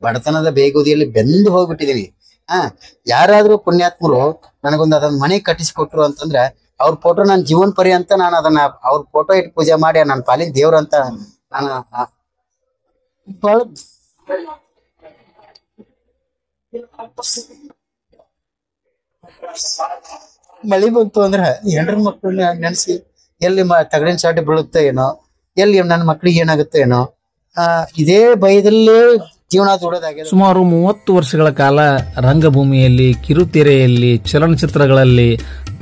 ಬಡತನದ ಬೇಗುದಿಯಲ್ಲಿ ಬೆಂದು ಹೋಗ್ಬಿಟ್ಟಿದೀನಿ. ಯಾರಾದ್ರೂ ಪುಣ್ಯಾತ್ಮರು ನನಗೊಂದು ಅದನ್ನ ಮನೆ ಕಟ್ಟಿಸಿಕೊಟ್ರು ಅಂತಂದ್ರೆ ಅವ್ರ ಫೋಟೋ ನನ್ನ ಜೀವನ ಪರ್ಯಂತ ನಾನು ಅದನ್ನ ಅವ್ರ ಫೋಟೋ ಇಟ್ಟು ಪೂಜೆ ಮಾಡಿ ನನ್ನ ಪಾಲಿನ ದೇವ್ರ ಅಂತ ನಾನು ಮಳಿ ಬಂತು ಅಂದ್ರೆ ಹೆಂಡ್ರ ಮಕ್ಕಳನ್ನ ನೆನೆಸಿ ಎಲ್ಲಿ ತಗಡಿನ ಚಾಟಿ ಬೀಳುತ್ತೆ ಏನೋ, ಎಲ್ಲಿ ನನ್ನ ಮಕ್ಳಿಗೆ ಏನಾಗುತ್ತೆ ಏನೋ, ಇದೇ ಭಯದಲ್ಲೇ ಜೀವನ ದೂಡೋದಾಗಿದೆ. ಸುಮಾರು 30 ವರ್ಷಗಳ ಕಾಲ ರಂಗಭೂಮಿಯಲ್ಲಿ, ಕಿರುತೆರೆಯಲ್ಲಿ, ಚಲನಚಿತ್ರಗಳಲ್ಲಿ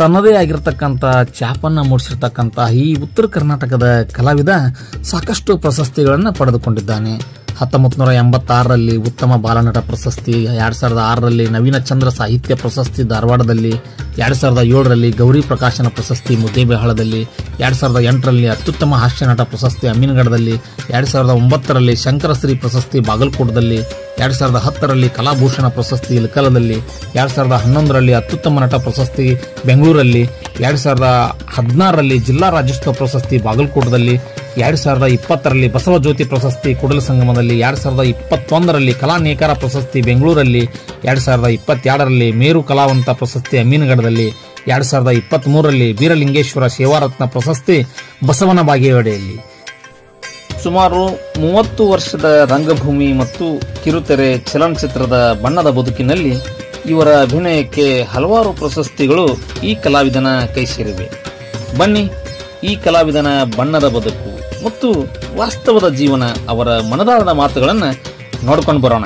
ತನ್ನದೇ ಆಗಿರತಕ್ಕಂಥ ಛಾಪನ್ನ ಮೂಡಿಸಿರ್ತಕ್ಕಂಥ ಈ ಉತ್ತರ ಕರ್ನಾಟಕದ ಕಲಾವಿದ ಸಾಕಷ್ಟು ಪ್ರಶಸ್ತಿಗಳನ್ನು ಪಡೆದುಕೊಂಡಿದ್ದಾನೆ. 1986ರಲ್ಲಿ ಉತ್ತಮ ಬಾಲನಟ ಪ್ರಶಸ್ತಿ, 2006ರಲ್ಲಿ ನವೀನ ಚಂದ್ರ ಸಾಹಿತ್ಯ ಪ್ರಶಸ್ತಿ ಧಾರವಾಡದಲ್ಲಿ, 2007ರಲ್ಲಿ ಗೌರಿ ಪ್ರಕಾಶನ ಪ್ರಶಸ್ತಿ ಮುದ್ದೇಬಿಹಾಳದಲ್ಲಿ, 2008ರಲ್ಲಿ ಅತ್ಯುತ್ತಮ ಹಾಸ್ಯ ನಟ ಪ್ರಶಸ್ತಿ ಅಮೀನ್ಗಢದಲ್ಲಿ, 2009ರಲ್ಲಿ ಶಂಕರಶ್ರೀ ಪ್ರಶಸ್ತಿ ಬಾಗಲಕೋಟದಲ್ಲಿ, 2010ರಲ್ಲಿ ಕಲಾಭೂಷಣ ಪ್ರಶಸ್ತಿ ಇಲಕಲದಲ್ಲಿ, 2011ರಲ್ಲಿ ಅತ್ಯುತ್ತಮ ನಟ ಪ್ರಶಸ್ತಿ ಬೆಂಗಳೂರಲ್ಲಿ, 2016ರಲ್ಲಿ ಜಿಲ್ಲಾ ರಾಜ್ಯೋತ್ಸವ ಪ್ರಶಸ್ತಿ ಬಾಗಲಕೋಟದಲ್ಲಿ, 2020ರಲ್ಲಿ ಬಸವಜ್ಯೋತಿ ಪ್ರಶಸ್ತಿ ಕೂಡಲ ಸಂಗಮದಲ್ಲಿ, 2021ರಲ್ಲಿ ಕಲಾ ನೇಕಾರ ಪ್ರಶಸ್ತಿ ಬೆಂಗಳೂರಲ್ಲಿ, 2022ರಲ್ಲಿ ಮೇರು ಕಲಾವಂತ ಪ್ರಶಸ್ತಿ ಅಮೀನ್ಗಢದಲ್ಲಿ, 2023ರಲ್ಲಿ ಬೀರಲಿಂಗೇಶ್ವರ ಸೇವಾರತ್ನ ಪ್ರಶಸ್ತಿ ಬಸವನ ಬಾಗೇವಾಡಿಯಲ್ಲಿ. ಸುಮಾರು 30 ವರ್ಷದ ರಂಗಭೂಮಿ ಮತ್ತು ಕಿರುತೆರೆ ಚಲನಚಿತ್ರದ ಬಣ್ಣದ ಬದುಕಿನಲ್ಲಿ ಇವರ ಅಭಿನಯಕ್ಕೆ ಹಲವಾರು ಪ್ರಶಸ್ತಿಗಳು ಈ ಕಲಾವಿದನ ಕೈ ಸೇರಿವೆ. ಬನ್ನಿ, ಈ ಕಲಾವಿದನ ಬಣ್ಣದ ಬದುಕು ಮತ್ತು ವಾಸ್ತವದ ಜೀವನ, ಅವರ ಮನದಾಳದ ಮಾತುಗಳನ್ನು ನೋಡ್ಕೊಂಡು ಬರೋಣ.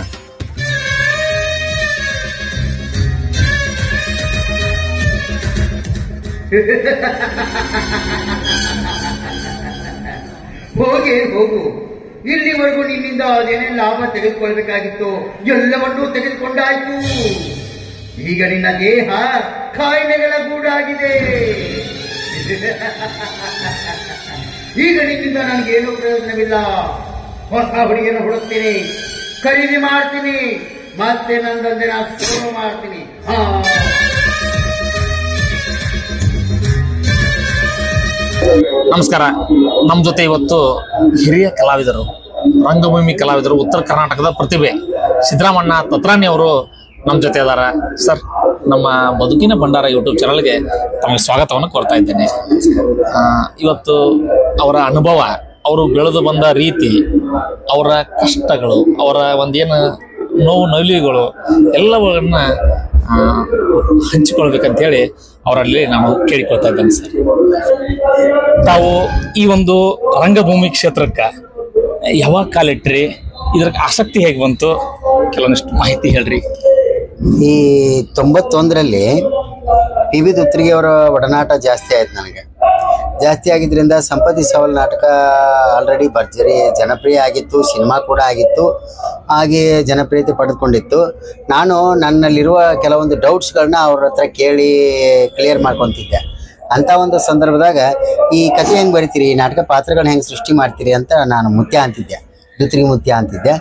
ಹೋಗಿ ಹೋಗು, ಇಲ್ಲಿವರೆಗೂ ನಿನ್ನಿಂದ ಅದೇನೇ ಲಾಭ ತೆಗೆದುಕೊಳ್ಬೇಕಾಗಿತ್ತು ಎಲ್ಲವನ್ನೂ ತೆಗೆದುಕೊಂಡಾಯ್ತು. ಈಗ ನಿನ್ನ ದೇಹ ಕಾಯಿಲೆಗಳ ಗೂಡಾಗಿದೆ. ಈಗ ನಿನ್ನಿಂದ ನನಗೇನೂ ಪ್ರಯೋಜನವಿಲ್ಲ. ಹೊಸ ಹುಡುಗಿಯನ್ನು ಹುಡುಕ್ತೀನಿ, ಖರೀದಿ ಮಾಡ್ತೀನಿ, ಮತ್ತೆ ನಂದಂದೆ ನಾನು ಶುರು ಮಾಡ್ತೀನಿ. ನಮಸ್ಕಾರ. ನಮ್ಮ ಜೊತೆ ಇವತ್ತು ಹಿರಿಯ ಕಲಾವಿದರು, ರಂಗಭೂಮಿ ಕಲಾವಿದರು, ಉತ್ತರ ಕರ್ನಾಟಕದ ಪ್ರತಿಭೆ ಸಿದ್ದರಾಮಣ್ಣ ತತ್ರಾಣಿ ಅವರು ನಮ್ಮ ಜೊತೆ ಇದಾರ. ಸರ್, ನಮ್ಮ ಬದುಕಿನ ಭಂಡಾರ ಯೂಟ್ಯೂಬ್ ಚಾನಲ್ಗೆ ತಮಗೆ ಸ್ವಾಗತವನ್ನು ಕೋರ್ತಾ ಇದ್ದೇನೆ. ಇವತ್ತು ಅವರ ಅನುಭವ, ಅವರು ಬೆಳೆದು ಬಂದ ರೀತಿ, ಅವರ ಕಷ್ಟಗಳು, ಅವರ ಒಂದೇನು ನೋವು ನಲಿವುಗಳು ಎಲ್ಲವನ್ನ ಹಂಚಿಕೊಳ್ಬೇಕಂತೇಳಿ ಅವರಲ್ಲಿ ನಾನು ಕೇಳಿಕೊಳ್ತಾ ಇದ್ದೇನೆ. ಸರ್, ತಾವು ಈ ಒಂದು ರಂಗಭೂಮಿ ಕ್ಷೇತ್ರಕ್ಕೆ ಯಾವಾಗ ಕಾಲಿಟ್ರಿ, ಇದ್ರ ಆಸಕ್ತಿ ಹೇಗೆ ಬಂತು, ಕೆಲವೊಂದಿಷ್ಟು ಮಾಹಿತಿ ಹೇಳ್ರಿ. ಈ 91ರಲ್ಲಿ ಪಿ ಬಿ ದುತ್ರಿಗೆ ಅವರ ಒಡನಾಟ ಜಾಸ್ತಿ ಆಯ್ತು. ನನಗೆ ಜಾಸ್ತಿ ಆಗಿದ್ರಿಂದ ಸಂಪತ್ತಿ ಸವಾಲ್ ನಾಟಕ ಆಲ್ರೆಡಿ ಭರ್ಜರಿ ಜನಪ್ರಿಯ ಆಗಿತ್ತು, ಸಿನಿಮಾ ಕೂಡ ಆಗಿತ್ತು, ಹಾಗೆ ಜನಪ್ರಿಯತೆ ಪಡೆದುಕೊಂಡಿತ್ತು. ನಾನು ನನ್ನಲ್ಲಿರುವ ಕೆಲವೊಂದು ಡೌಟ್ಸ್ಗಳನ್ನ ಅವ್ರ ಹತ್ರ ಕೇಳಿ ಕ್ಲಿಯರ್ ಮಾಡ್ಕೊತಿದ್ದೆ. ಅಂಥ ಒಂದು ಸಂದರ್ಭದಾಗ ಈ ಕಥೆ ಹೆಂಗೆ ಬರಿತೀರಿ, ನಾಟಕ ಪಾತ್ರಗಳನ್ನ ಹೆಂಗೆ ಸೃಷ್ಟಿ ಮಾಡ್ತೀರಿ ಅಂತ ನಾನು ಮುತ್ಯ ಅಂತಿದ್ದೆ, ದುತ್ರಿಗೆ ಮುತ್ಯ ಅಂತಿದ್ದೆ.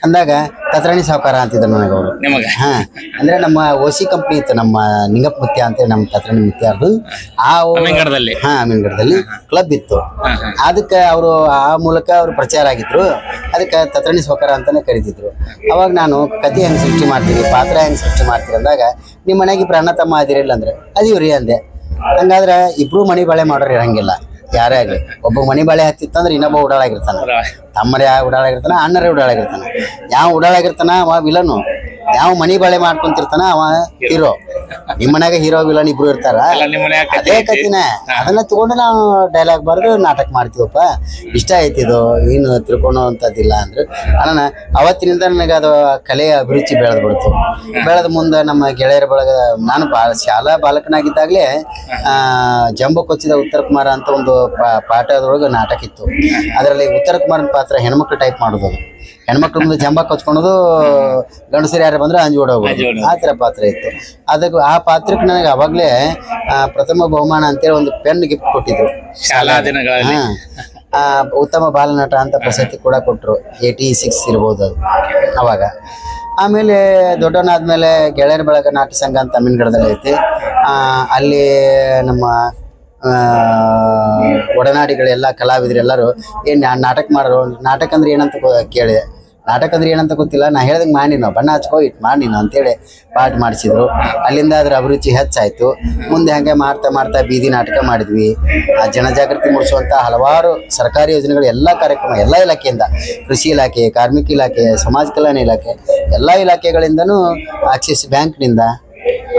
ಅಂದಾಗ ತತ್ರಾಣಿ ಸಾವುಕಾರ ಅಂತಿದ್ರು ನನಗೆ ಅವರು. ಅಂದ್ರೆ ನಮ್ಮ ಓಸಿ ಕಂಪ್ನಿ ಇತ್ತು, ನಮ್ಮ ನಿಂಗಪ್ಪ ಮುತ್ಯ ಅಂತೇಳಿ, ನಮ್ಮ ತತ್ರಾಣಿ ಮುತ್ಯಾರ್ದು. ಅಮೀನ್ಗಢದಲ್ಲಿ ಕ್ಲಬ್ ಇತ್ತು. ಅದಕ್ಕೆ ಅವರು ಆ ಮೂಲಕ ಅವರು ಪ್ರಚಾರ ಆಗಿದ್ರು. ಅದಕ್ಕೆ ತತ್ರಾಣಿ ಸಾವುಕಾರ ಅಂತಾನೆ ಕರಿತಿದ್ರು. ಅವಾಗ ನಾನು ಕಥೆ ಹೆಂಗೆ ಸೃಷ್ಟಿ ಮಾಡ್ತೀರಿ, ಪಾತ್ರ ಹೆಂಗೆ ಸೃಷ್ಟಿ ಮಾಡ್ತೀರಿ ಅಂದಾಗ, ನಿಮ್ಮ ಮನೆಗೆ ಇಬ್ರು ಅಣ್ಣ ತಮ್ಮ ಅದಿರಿಲ್ಲ ಅಂದ್ರೆ ಅದೀವ್ರಿ ಅಂದೆ. ಹಂಗಾದ್ರೆ ಇಬ್ರು ಮಣಿ ಬಾಳೆ ಮಾಡೋರು ಇರಂಗಿಲ್ಲ, ಯಾರೇ ಆಗಲಿ. ಒಬ್ಬ ಮಣಿ ಬಾಳೆ ಹತ್ತಿತ್ತಂದ್ರೆ ಇನ್ನೊಬ್ಬ ಉಡಾಳಾಗಿರ್ತಾನ, ತಮ್ಮರೇ ಉಡಾಳಾಗಿರ್ತಾನ, ಅಣ್ಣರೇ ಉಡಾಳಾಗಿರ್ತಾನ. ಯಾವ ಉಡಾಳಾಗಿರ್ತಾನ ಅವ ವಿಲನು, ಯಾವ ಮನಿ ಬಾಳೆ ಮಾಡ್ಕೊಂತಿರ್ತಾನ ಅವ ಹೀರೋ. ನಿಮ್ಮ ಮನ್ಯಾಗ ಹೀರೋ ವಿಲನ್ ಇಬ್ರು ಇರ್ತಾರ, ಅದೇ ಕತಿನ. ಅದನ್ನ ತಗೊಂಡು ನಾವು ಡೈಲಾಗ್ ಬರೆದು ನಾಟಕ ಮಾಡ್ತೀವಪ್ಪ, ಇಷ್ಟ ಆಯ್ತಿದು, ಏನು ತಿಳ್ಕೊಳೋ ಅಂತದಿಲ್ಲ ಅಂದ್ರೆ. ಅಣ್ಣ ಅವತ್ತಿನಿಂದ ನನಗೆ ಅದು ಕಲೆಯ ಅಭಿರುಚಿ ಬೆಳೆದು ಬಿಡ್ತು. ಬೆಳೆದ ಮುಂದೆ ನಮ್ಮ ಗೆಳೆಯರ ಬಳಗ, ನಾನು ಶಾಲಾ ಬಾಲಕನಾಗಿದ್ದಾಗಲೇ ಜಂಬು ಕೊಚ್ಚಿದ ಉತ್ತರ ಕುಮಾರ ಅಂತ ಒಂದು ಪಾಠದೊಳಗೆ ನಾಟಕ ಇತ್ತು. ಅದರಲ್ಲಿ ಉತ್ತರ ಕುಮಾರನ ಪಾತ್ರ ಹೆಣ್ಮಕ್ಳು ಟೈಪ್ ಮಾಡೋದು. ಹೆಣ್ಮಕ್ಳ ಮುಂದೆ ಜಂಬ ಕೊಚ್ಕೊಳೋದು, ಗಂಡಸರು ಯಾರು ಬಂದ್ರೆ ಅಂಜು ಓಡೋಗೋದು, ಆ ಥರ ಪಾತ್ರ ಇತ್ತು. ಅದಕ್ಕೆ ಆ ಪಾತ್ರಕ್ಕೆ ನನಗೆ ಅವಾಗಲೇ ಪ್ರಥಮ ಬಹುಮಾನ ಅಂತೇಳಿ ಒಂದು ಪೆನ್ ಗಿಫ್ಟ್ ಕೊಟ್ಟಿದ್ರು ಶಾಲಾ ದಿನಗಳಲ್ಲಿ. ಉತ್ತಮ ಬಾಲನಟ ಅಂತ ಪ್ರಶಸ್ತಿ ಕೂಡ ಕೊಟ್ಟರು. 86 ಇರ್ಬೋದು ಅದು ಅವಾಗ. ಆಮೇಲೆ ದೊಡ್ಡವನಾದ್ಮೇಲೆ ಗೆಳೆಯರ ಬಳಗ ನಾಟ್ಯ ಸಂಘ ಅಂತ ಅಮೀನ್ಗಢದಲ್ಲಿ ಐತಿ. ಅಲ್ಲಿ ನಮ್ಮ ಒಡನಾಡಿಗಳೆಲ್ಲ ಕಲಾವಿದರೆಲ್ಲರೂ ಏನು ನಾಟಕ ಮಾಡೋರು, ನಾಟಕ ಅಂದ್ರೆ ಏನಂತ ಕೇಳಿದೆ. ನಾಟಕ ಅಂದ್ರೆ ಏನಂತ ಗೊತ್ತಿಲ್ಲ. ನಾ ಹೇಳ್ದಂಗೆ ಮಾಡಿ ನಾವು ಬಣ್ಣ ಹಚ್ಕೋ ಇಟ್ ಮಾಡಿ ನೀನು ಅಂತೇಳಿ ಪಾಠ ಮಾಡಿಸಿದ್ರು. ಅಲ್ಲಿಂದ ಅದ್ರ ಅಭಿರುಚಿ ಹೆಚ್ಚಾಯ್ತು. ಮುಂದೆ ಹಂಗೆ ಮಾಡ್ತಾ ಮಾಡ್ತಾ ಬೀದಿ ನಾಟಕ ಮಾಡಿದ್ವಿ. ಆ ಜನಜಾಗೃತಿ ಮೂಡಿಸುವಂಥ ಹಲವಾರು ಸರ್ಕಾರಿ ಯೋಜನೆಗಳು ಎಲ್ಲ ಕಾರ್ಯಕ್ರಮ ಎಲ್ಲ ಇಲಾಖೆಯಿಂದ, ಕೃಷಿ ಇಲಾಖೆ, ಕಾರ್ಮಿಕ ಇಲಾಖೆ, ಸಮಾಜ ಕಲ್ಯಾಣ ಇಲಾಖೆ ಎಲ್ಲ ಇಲಾಖೆಗಳಿಂದನೂ ಆಕ್ಸಿಸ್ ಬ್ಯಾಂಕ್ನಿಂದ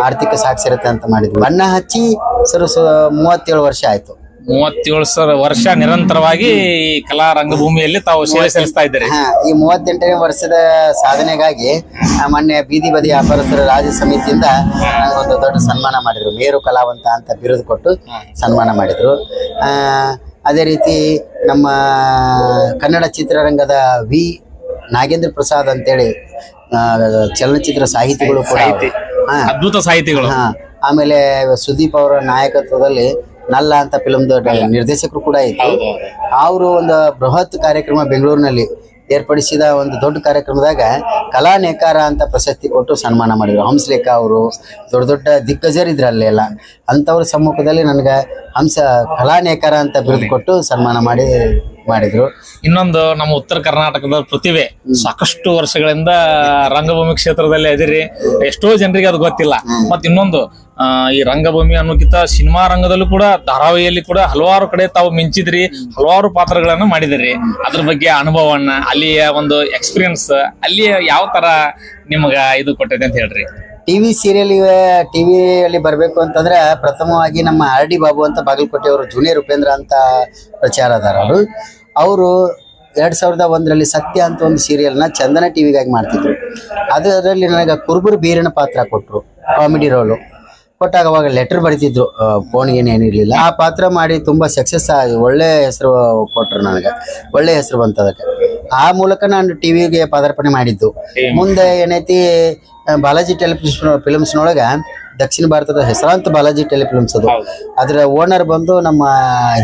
ಆರ್ಥಿಕ ಸಾಕ್ಷರತೆ ಅಂತ ಮಾಡಿದ್ವಿ. ಬಣ್ಣ ಹಚ್ಚಿ ಸರ್ 37 ವರ್ಷ ಆಯ್ತು. 37 ವರ್ಷ ನಿರಂತರವಾಗಿ ಕಲಾ ರಂಗಭೂಮಿಯಲ್ಲಿ ತಾವು ಸೇವೆ ಸಲ್ಲಿಸ್ತಾ ಇದ್ದಾರೆ. ಈ 38ನೇ ವರ್ಷದ ಸಾಧನೆಗಾಗಿ ಮೊನ್ನೆ ಬೀದಿ ಬದಿ ವ್ಯಾಪಾರಸ್ಥರ ರಾಜ್ಯ ಸಮಿತಿಯಿಂದ ಒಂದು ದೊಡ್ಡ ಸನ್ಮಾನ ಮಾಡಿದ್ರು. ಮೇರು ಕಲಾವಂತ ಅಂತ ಬಿರುದು ಕೊಟ್ಟು ಸನ್ಮಾನ ಮಾಡಿದ್ರು. ಅದೇ ರೀತಿ ನಮ್ಮ ಕನ್ನಡ ಚಿತ್ರರಂಗದ ವಿ ನಾಗೇಂದ್ರ ಪ್ರಸಾದ್ ಅಂತೇಳಿ ಚಲನಚಿತ್ರ ಸಾಹಿತಿಗಳು ಕೂಡ, ಅದ್ಭುತ ಸಾಹಿತಿಗಳು. ಆಮೇಲೆ ಸುದೀಪ್ ಅವರ ನಾಯಕತ್ವದಲ್ಲಿ ನಲ್ಲ ಅಂತ ಫಿಲ್ಮ್ದು ನಿರ್ದೇಶಕರು ಕೂಡ ಇತ್ತು. ಅವರು ಒಂದು ಬೃಹತ್ ಕಾರ್ಯಕ್ರಮ ಬೆಂಗಳೂರಿನಲ್ಲಿ ಏರ್ಪಡಿಸಿದ ಒಂದು ದೊಡ್ಡ ಕಾರ್ಯಕ್ರಮದಾಗ ಕಲಾ ನೇಕಾರ ಅಂತ ಪ್ರಶಸ್ತಿ ಕೊಟ್ಟು ಸನ್ಮಾನ ಮಾಡಿದ್ರು. ಹಂಸಲೇಖ ಅವರು ದೊಡ್ಡ ದೊಡ್ಡ ದಿಗ್ಗಜರಿದ್ರು ಅಲ್ಲೆಲ್ಲ. ಅಂಥವ್ರ ಸಮ್ಮುಖದಲ್ಲಿ ನನಗೆ ಕಲಾ ನೇಕಾರ ಅಂತ ಬಿರುದು ಕೊಟ್ಟು ಸನ್ಮಾನ ಮಾಡಿದ್ರು. ಇನ್ನೊಂದು ನಮ್ಮ ಉತ್ತರ ಕರ್ನಾಟಕದ ಪ್ರತಿಭೆ, ಸಾಕಷ್ಟು ವರ್ಷಗಳಿಂದ ರಂಗಭೂಮಿ ಕ್ಷೇತ್ರದಲ್ಲಿ ಅದಿರಿ, ಎಷ್ಟೋ ಜನರಿಗೆ ಅದು ಗೊತ್ತಿಲ್ಲ. ಮತ್ ಇನ್ನೊಂದು ಈ ರಂಗಭೂಮಿ ಅನ್ನೋಕ್ಕಿಂತ ಸಿನಿಮಾ ರಂಗದಲ್ಲೂ ಕೂಡ, ಧಾರಾವಾಹಿಯಲ್ಲಿ ಕೂಡ ಹಲವಾರು ಕಡೆ ತಾವು ಮಿಂಚಿದ್ರಿ, ಹಲವಾರು ಪಾತ್ರಗಳನ್ನು ಮಾಡಿದಿರಿ. ಅದ್ರ ಬಗ್ಗೆ ಅನುಭವವನ್ನ, ಅಲ್ಲಿಯ ಒಂದು ಎಕ್ಸ್ಪೀರಿಯನ್ಸ್, ಅಲ್ಲಿ ಯಾವ ತರ ನಿಮ್ಗ ಇದು ಕೊಟ್ಟೈತೆ ಅಂತ ಹೇಳ್ರಿ. ಟಿವಿ ಟಿವಿಯಲ್ಲಿ ಬರಬೇಕು ಅಂತಂದ್ರೆ ಪ್ರಥಮವಾಗಿ ನಮ್ಮ RD ಬಾಬು ಅಂತ ಬಾಗಲಕೋಟೆಯವರು, ಜೂನಿಯರ್ ಉಪೇಂದ್ರ ಅಂತ ಪ್ರಚಾರದಾರರು. ಅವರು 2001ರಲ್ಲಿ ಸತ್ಯ ಅಂತ ಒಂದು ಸೀರಿಯಲ್ನ ಚಂದನ ಟಿವಿಗಾಗಿ ಮಾಡ್ತಿದ್ರು. ಅದರಲ್ಲಿ ನನಗೆ ಕುರುಬರು ಬೀರನ ಪಾತ್ರ ಕೊಟ್ಟರು, ಕಾಮಿಡಿ ರೋಲು ಕೊಟ್ಟಾಗ ಅವಾಗ ಲೆಟರ್ ಬರೀತಿದ್ರು, ಫೋನ್ಗೇನು ಏನಿರಲಿಲ್ಲ. ಆ ಪಾತ್ರ ಮಾಡಿ ತುಂಬ ಸಕ್ಸಸ್ ಆಗಿ ಒಳ್ಳೆ ಹೆಸರು ಕೊಟ್ಟರು. ನನಗೆ ಒಳ್ಳೆ ಹೆಸರು ಬಂತು. ಅದಕ್ಕೆ ಆ ಮೂಲಕ ನಾನು ಟಿವಿಗೆ ಪದಾರ್ಪಣೆ ಮಾಡಿದ್ದು. ಮುಂದೆ ಏನೈತಿ, ಬಾಲಾಜಿ ಫಿಲ್ಮ್ಸ್ನೊಳಗೆ ದಕ್ಷಿಣ ಭಾರತದ ಹೆಸರಾಂತ ಬಾಲಾಜಿ ಟೆಲಿಫಿಲ್ಮ್ಸ್ ಅದು. ಅದರ ಓನರ್ ಬಂದು ನಮ್ಮ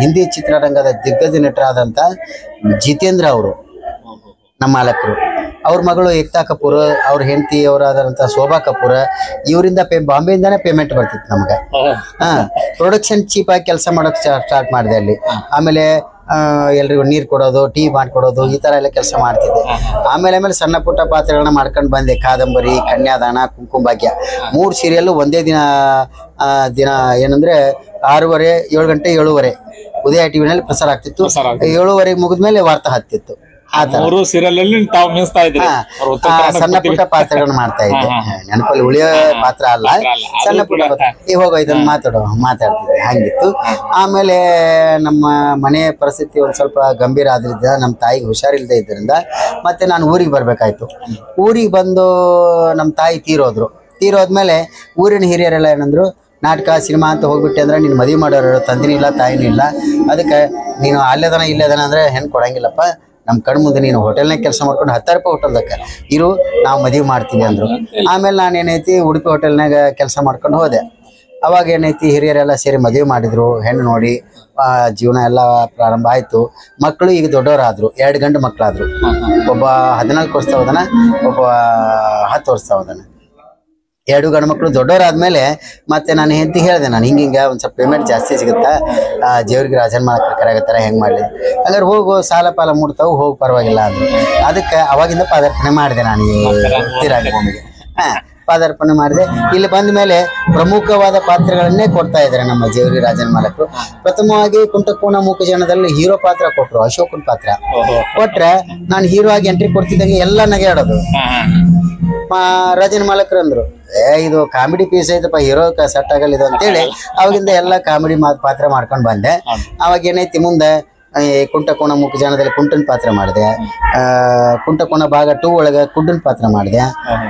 ಹಿಂದಿ ಚಿತ್ರರಂಗದ ದಿಗ್ಗಜ ನಟರಾದಂಥ ಜಿತೇಂದ್ರ ಅವರು ನಮ್ಮ ಮಾಲಕರು. ಅವ್ರ ಮಗಳು ಏಕ್ತಾ ಕಪೂರ್, ಅವ್ರ ಹೆಂಡತಿ ಅವರಾದಂಥ ಶೋಭಾ ಕಪೂರ್, ಇವರಿಂದ ಬಾಂಬೆಯಿಂದಾನೇ ಪೇಮೆಂಟ್ ಬರ್ತಿತ್ತು ನಮ್ಗೆ. ಪ್ರೊಡಕ್ಷನ್ ಚೀಪ್ ಆಗಿ ಕೆಲಸ ಮಾಡೋಕೆ ಸ್ಟಾರ್ಟ್ ಮಾಡಿದೆ ಅಲ್ಲಿ. ಆಮೇಲೆ ಎಲ್ರಿಗೂ ನೀರು ಕೊಡೋದು, ಟೀ ಮಾಡಿಕೊಡೋದು, ಈ ಥರ ಎಲ್ಲ ಕೆಲಸ ಮಾಡ್ತಿದ್ದೆ. ಆಮೇಲೆ ಸಣ್ಣ ಪುಟ್ಟ ಪಾತ್ರಗಳನ್ನ ಮಾಡ್ಕೊಂಡು ಬಂದೆ. ಕಾದಂಬರಿ, ಕನ್ಯಾದಾನ, ಕುಂಕುಮ ಭಾಗ್ಯ 3 ಸೀರಿಯಲ್ಲು ಒಂದೇ ದಿನ ಏನಂದ್ರೆ 6:30, 7 ಗಂಟೆ, 7:30 ಉದಯ ಟಿವಿನಲ್ಲಿ ಪ್ರಸಾರ ಆಗ್ತಿತ್ತು. 7:30 ಮುಗಿದ್ಮೇಲೆ ವಾರ್ತಾ ಹತ್ತಿತ್ತು. ಸಣ್ಣ ಪುಟ್ಟ ಪಾತ್ರಗಳನ್ನ ಮಾಡ್ತಾ ಇದ್ದೆ. ನೆನಪಲ್ಲಿ ಉಳಿಯೋ ಪಾತ್ರ ಅಲ್ಲ, ಸಣ್ಣ ಪುಟ್ಟ ಪಾತ್ರ. ಹೋಗೋ ಇದನ್ನ ಮಾತಾಡ್ತಿದ್ದೆ, ಹಂಗಿತ್ತು. ಆಮೇಲೆ ನಮ್ಮ ಮನೆ ಪರಿಸ್ಥಿತಿ ಒಂದ್ ಸ್ವಲ್ಪ ಗಂಭೀರ ಆದ್ರಿಂದ, ನಮ್ಮ ತಾಯಿಗೆ ಹುಷಾರಿಲ್ಲದೆ ಇದ್ದರಿಂದ ಮತ್ತೆ ನಾನು ಊರಿಗೆ ಬರ್ಬೇಕಾಯ್ತು. ಊರಿಗೆ ಬಂದು ನಮ್ಮ ತಾಯಿ ತೀರೋದ್ಮೇಲೆ ಊರಿನ ಹಿರಿಯರೆಲ್ಲ ಏನಂದ್ರು, ನಾಟಕ ಸಿನಿಮಾ ಅಂತ ಹೋಗ್ಬಿಟ್ಟೆ ಅಂದ್ರೆ ನೀನು ಮದುವೆ ಮಾಡೋರು ತಂದಿನೂ ಇಲ್ಲ ತಾಯಿನೂ ಇಲ್ಲ, ಅದಕ್ಕೆ ನೀನು ಅಲ್ಲೇದನ ಇಲ್ಲೇದನ ಅಂದ್ರೆ ಹೆಣ್ಣು ಕೊಡಂಗಿಲ್ಲಪ್ಪ, ನಮ್ಮ ಕಣ್ಣು ಮುಂದೆ ನೀನು ಹೋಟೆಲ್ನಾಗ ಕೆಲಸ ಮಾಡ್ಕೊಂಡು 10 ರೂಪಾಯಿ ಹೋಟೆಲ್ದಕ್ಕೆ ಇರು, ನಾವು ಮದುವೆ ಮಾಡ್ತೀವಿ ಅಂದರು. ಆಮೇಲೆ ನಾನು ಏನೈತಿ ಉಡುಪಿ ಹೋಟೆಲ್ನಾಗ ಕೆಲಸ ಮಾಡ್ಕೊಂಡು ಹೋದೆ. ಅವಾಗ ಏನೈತಿ ಹಿರಿಯರೆಲ್ಲ ಸೇರಿ ಮದುವೆ ಮಾಡಿದ್ರು. ಹೆಣ್ಣು ನೋಡಿ ಜೀವನ ಎಲ್ಲ ಪ್ರಾರಂಭ ಆಯಿತು. ಮಕ್ಕಳು ಈಗ ದೊಡ್ಡವರಾದರು, 2 ಗಂಡು ಮಕ್ಕಳಾದರು. ಒಬ್ಬ 14 ವರ್ಷ ಹೋದನ, ಒಬ್ಬ 10 ವರ್ಷ ಹೋದನ. 2 ಗಂಡು ಮಕ್ಕಳು ದೊಡ್ಡವರಾದ್ಮೇಲೆ ಮತ್ತೆ ನಾನು ಹೆಂಡತಿ ಹೇಳಿದೆ, ನಾನು ಹಿಂಗೆ ಒಂದು ಸ್ವಲ್ಪ ಪೇಮೆಂಟ್ ಜಾಸ್ತಿ ಸಿಗುತ್ತಾ, ಜೇವರ್ಗಿ ರಾಜನ್ ಮಾಡಕ್ಕೆ ಕರೆಯಾಗತ್ತಾರೆ, ಹೆಂಗೆ ಮಾಡಲಿ, ಹಂಗಾರೆ ಹೋಗು, ಸಾಲ ಪಾಲ ಮುಡ್ತಾವು, ಹೋಗಿ ಪರವಾಗಿಲ್ಲ ಅಂದರು. ಅದಕ್ಕೆ ಅವಾಗಿಂದ ಪದಾರ್ಪಣೆ ಮಾಡಿದೆ ನಾನು ಈ ರಂಗಭೂಮಿಗೆ. ಪದಾರ್ಪಣೆ ಮಾಡಿದೆ. ಇಲ್ಲಿ ಬಂದ ಮೇಲೆ ಪ್ರಮುಖವಾದ ಪಾತ್ರಗಳನ್ನೇ ಕೊಡ್ತಾ ಇದ್ದಾರೆ ನಮ್ಮ ಜೇವರ್ಗಿ ರಾಜನ್ ಮಾಲಕರು. ಪ್ರಥಮವಾಗಿ ಕುಂಟಕೋಣ ಮೂಕಜನದಲ್ಲಿ ಹೀರೋ ಪಾತ್ರ ಕೊಟ್ಟರು, ಅಶೋಕನ್ ಪಾತ್ರ ಕೊಟ್ರೆ ನಾನು ಹೀರೋ ಆಗಿ ಎಂಟ್ರಿ ಕೊಡ್ತಿದ್ದಂಗೆ ಎಲ್ಲ ನಗೆ ಆಡೋದು. ರಾಜನ್ ಮಾಲಕರು ಅಂದ್ರು, ಇದು ಕಾಮಿಡಿ ಪೀಸ್ ಐತಪ್ಪ, ಹೀರೋ ಸೆಟ್ ಆಗಲ್ಲ ಇದು ಅಂತೇಳಿ ಅವಾಗಿಂದ ಎಲ್ಲ ಕಾಮಿಡಿ ಪಾತ್ರ ಮಾಡ್ಕೊಂಡು ಬಂದೆ. ಅವಾಗ ಏನೈತಿ, ಮುಂದೆ ಕುಂಟಕೋಣ ಮೂಕಜನದಲ್ಲಿ ಕುಂಟನ್ ಪಾತ್ರ ಮಾಡಿದೆ. ಕುಂಟಕೋಣ ಭಾಗ 2 ಒಳಗೆ ಕುಡ್ಡನ್ ಪಾತ್ರ ಮಾಡಿದೆ,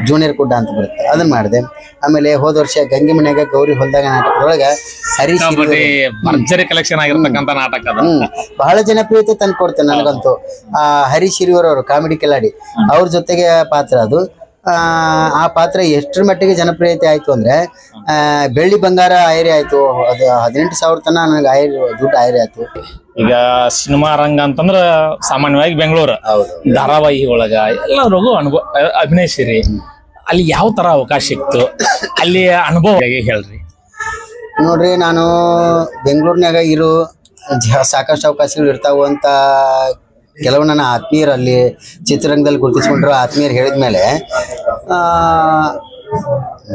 ಜೂನಿಯರ್ ಕುಡ್ಡ ಅಂತ ಬರುತ್ತೆ, ಅದನ್ನ ಮಾಡಿದೆ. ಆಮೇಲೆ ಹೋದ ವರ್ಷ ಗಂಗೆ ಮನೆಯಾಗ ಗೌರಿ ಹೊಲ್ದಾಗ ನಾಟಕದೊಳಗೆ ಭರ್ಜರಿ ಕಲೆಕ್ಷನ್ ಆಗಿರ್ತಕ್ಕಂಥ ನಾಟಕ ಬಹಳ ಜನಪ್ರಿಯತೆ ತಂದು ಕೊಡ್ತೇನೆ ನನಗಂತೂ. ಹರೀಶ್ ಹಿರಿಯೂರವರು ಕಾಮಿಡಿ ಕಿಲಾಡಿ, ಅವ್ರ ಜೊತೆಗೆ ಪಾತ್ರ ಅದು. ಆ ಪಾತ್ರ ಎಷ್ಟರ ಮಟ್ಟಿಗೆ ಜನಪ್ರಿಯತೆ ಆಯ್ತು ಅಂದ್ರೆ ಬೆಳ್ಳಿ ಬಂಗಾರ ಆಯ್ರಿ ಆಯ್ತು. ಅದು 18,000 ತನ ನನಗೆ ದುಡ್ಡು ಆಯ್ರಿ ಆಯ್ತು. ಈಗ ಸಿನಿಮಾ ರಂಗ ಅಂತಂದ್ರ ಸಾಮಾನ್ಯವಾಗಿ ಬೆಂಗಳೂರು, ಧಾರಾವಾಹಿ ಒಳಗ ಎಲ್ಲರಿಗೂ ಅಭಿನಯಿಸಿರಿ. ಅಲ್ಲಿ ಯಾವ ತರ ಅವಕಾಶ ಸಿಕ್ತು, ಅಲ್ಲಿ ಅನುಭವ ಹೇಳ್ರಿ. ನೋಡ್ರಿ, ನಾನು ಬೆಂಗಳೂರಿನಾಗ ಸಾಕಷ್ಟು ಅವಕಾಶಗಳು ಇರ್ತಾವ ಅಂತ ಕೆಲವು ನನ್ನ ಆತ್ಮೀಯರು ಅಲ್ಲಿ ಚಿತ್ರರಂಗದಲ್ಲಿ ಗುರುತಿಸ್ಕೊಂಡ್ರು ಆತ್ಮೀಯರು ಹೇಳಿದ್ಮೇಲೆ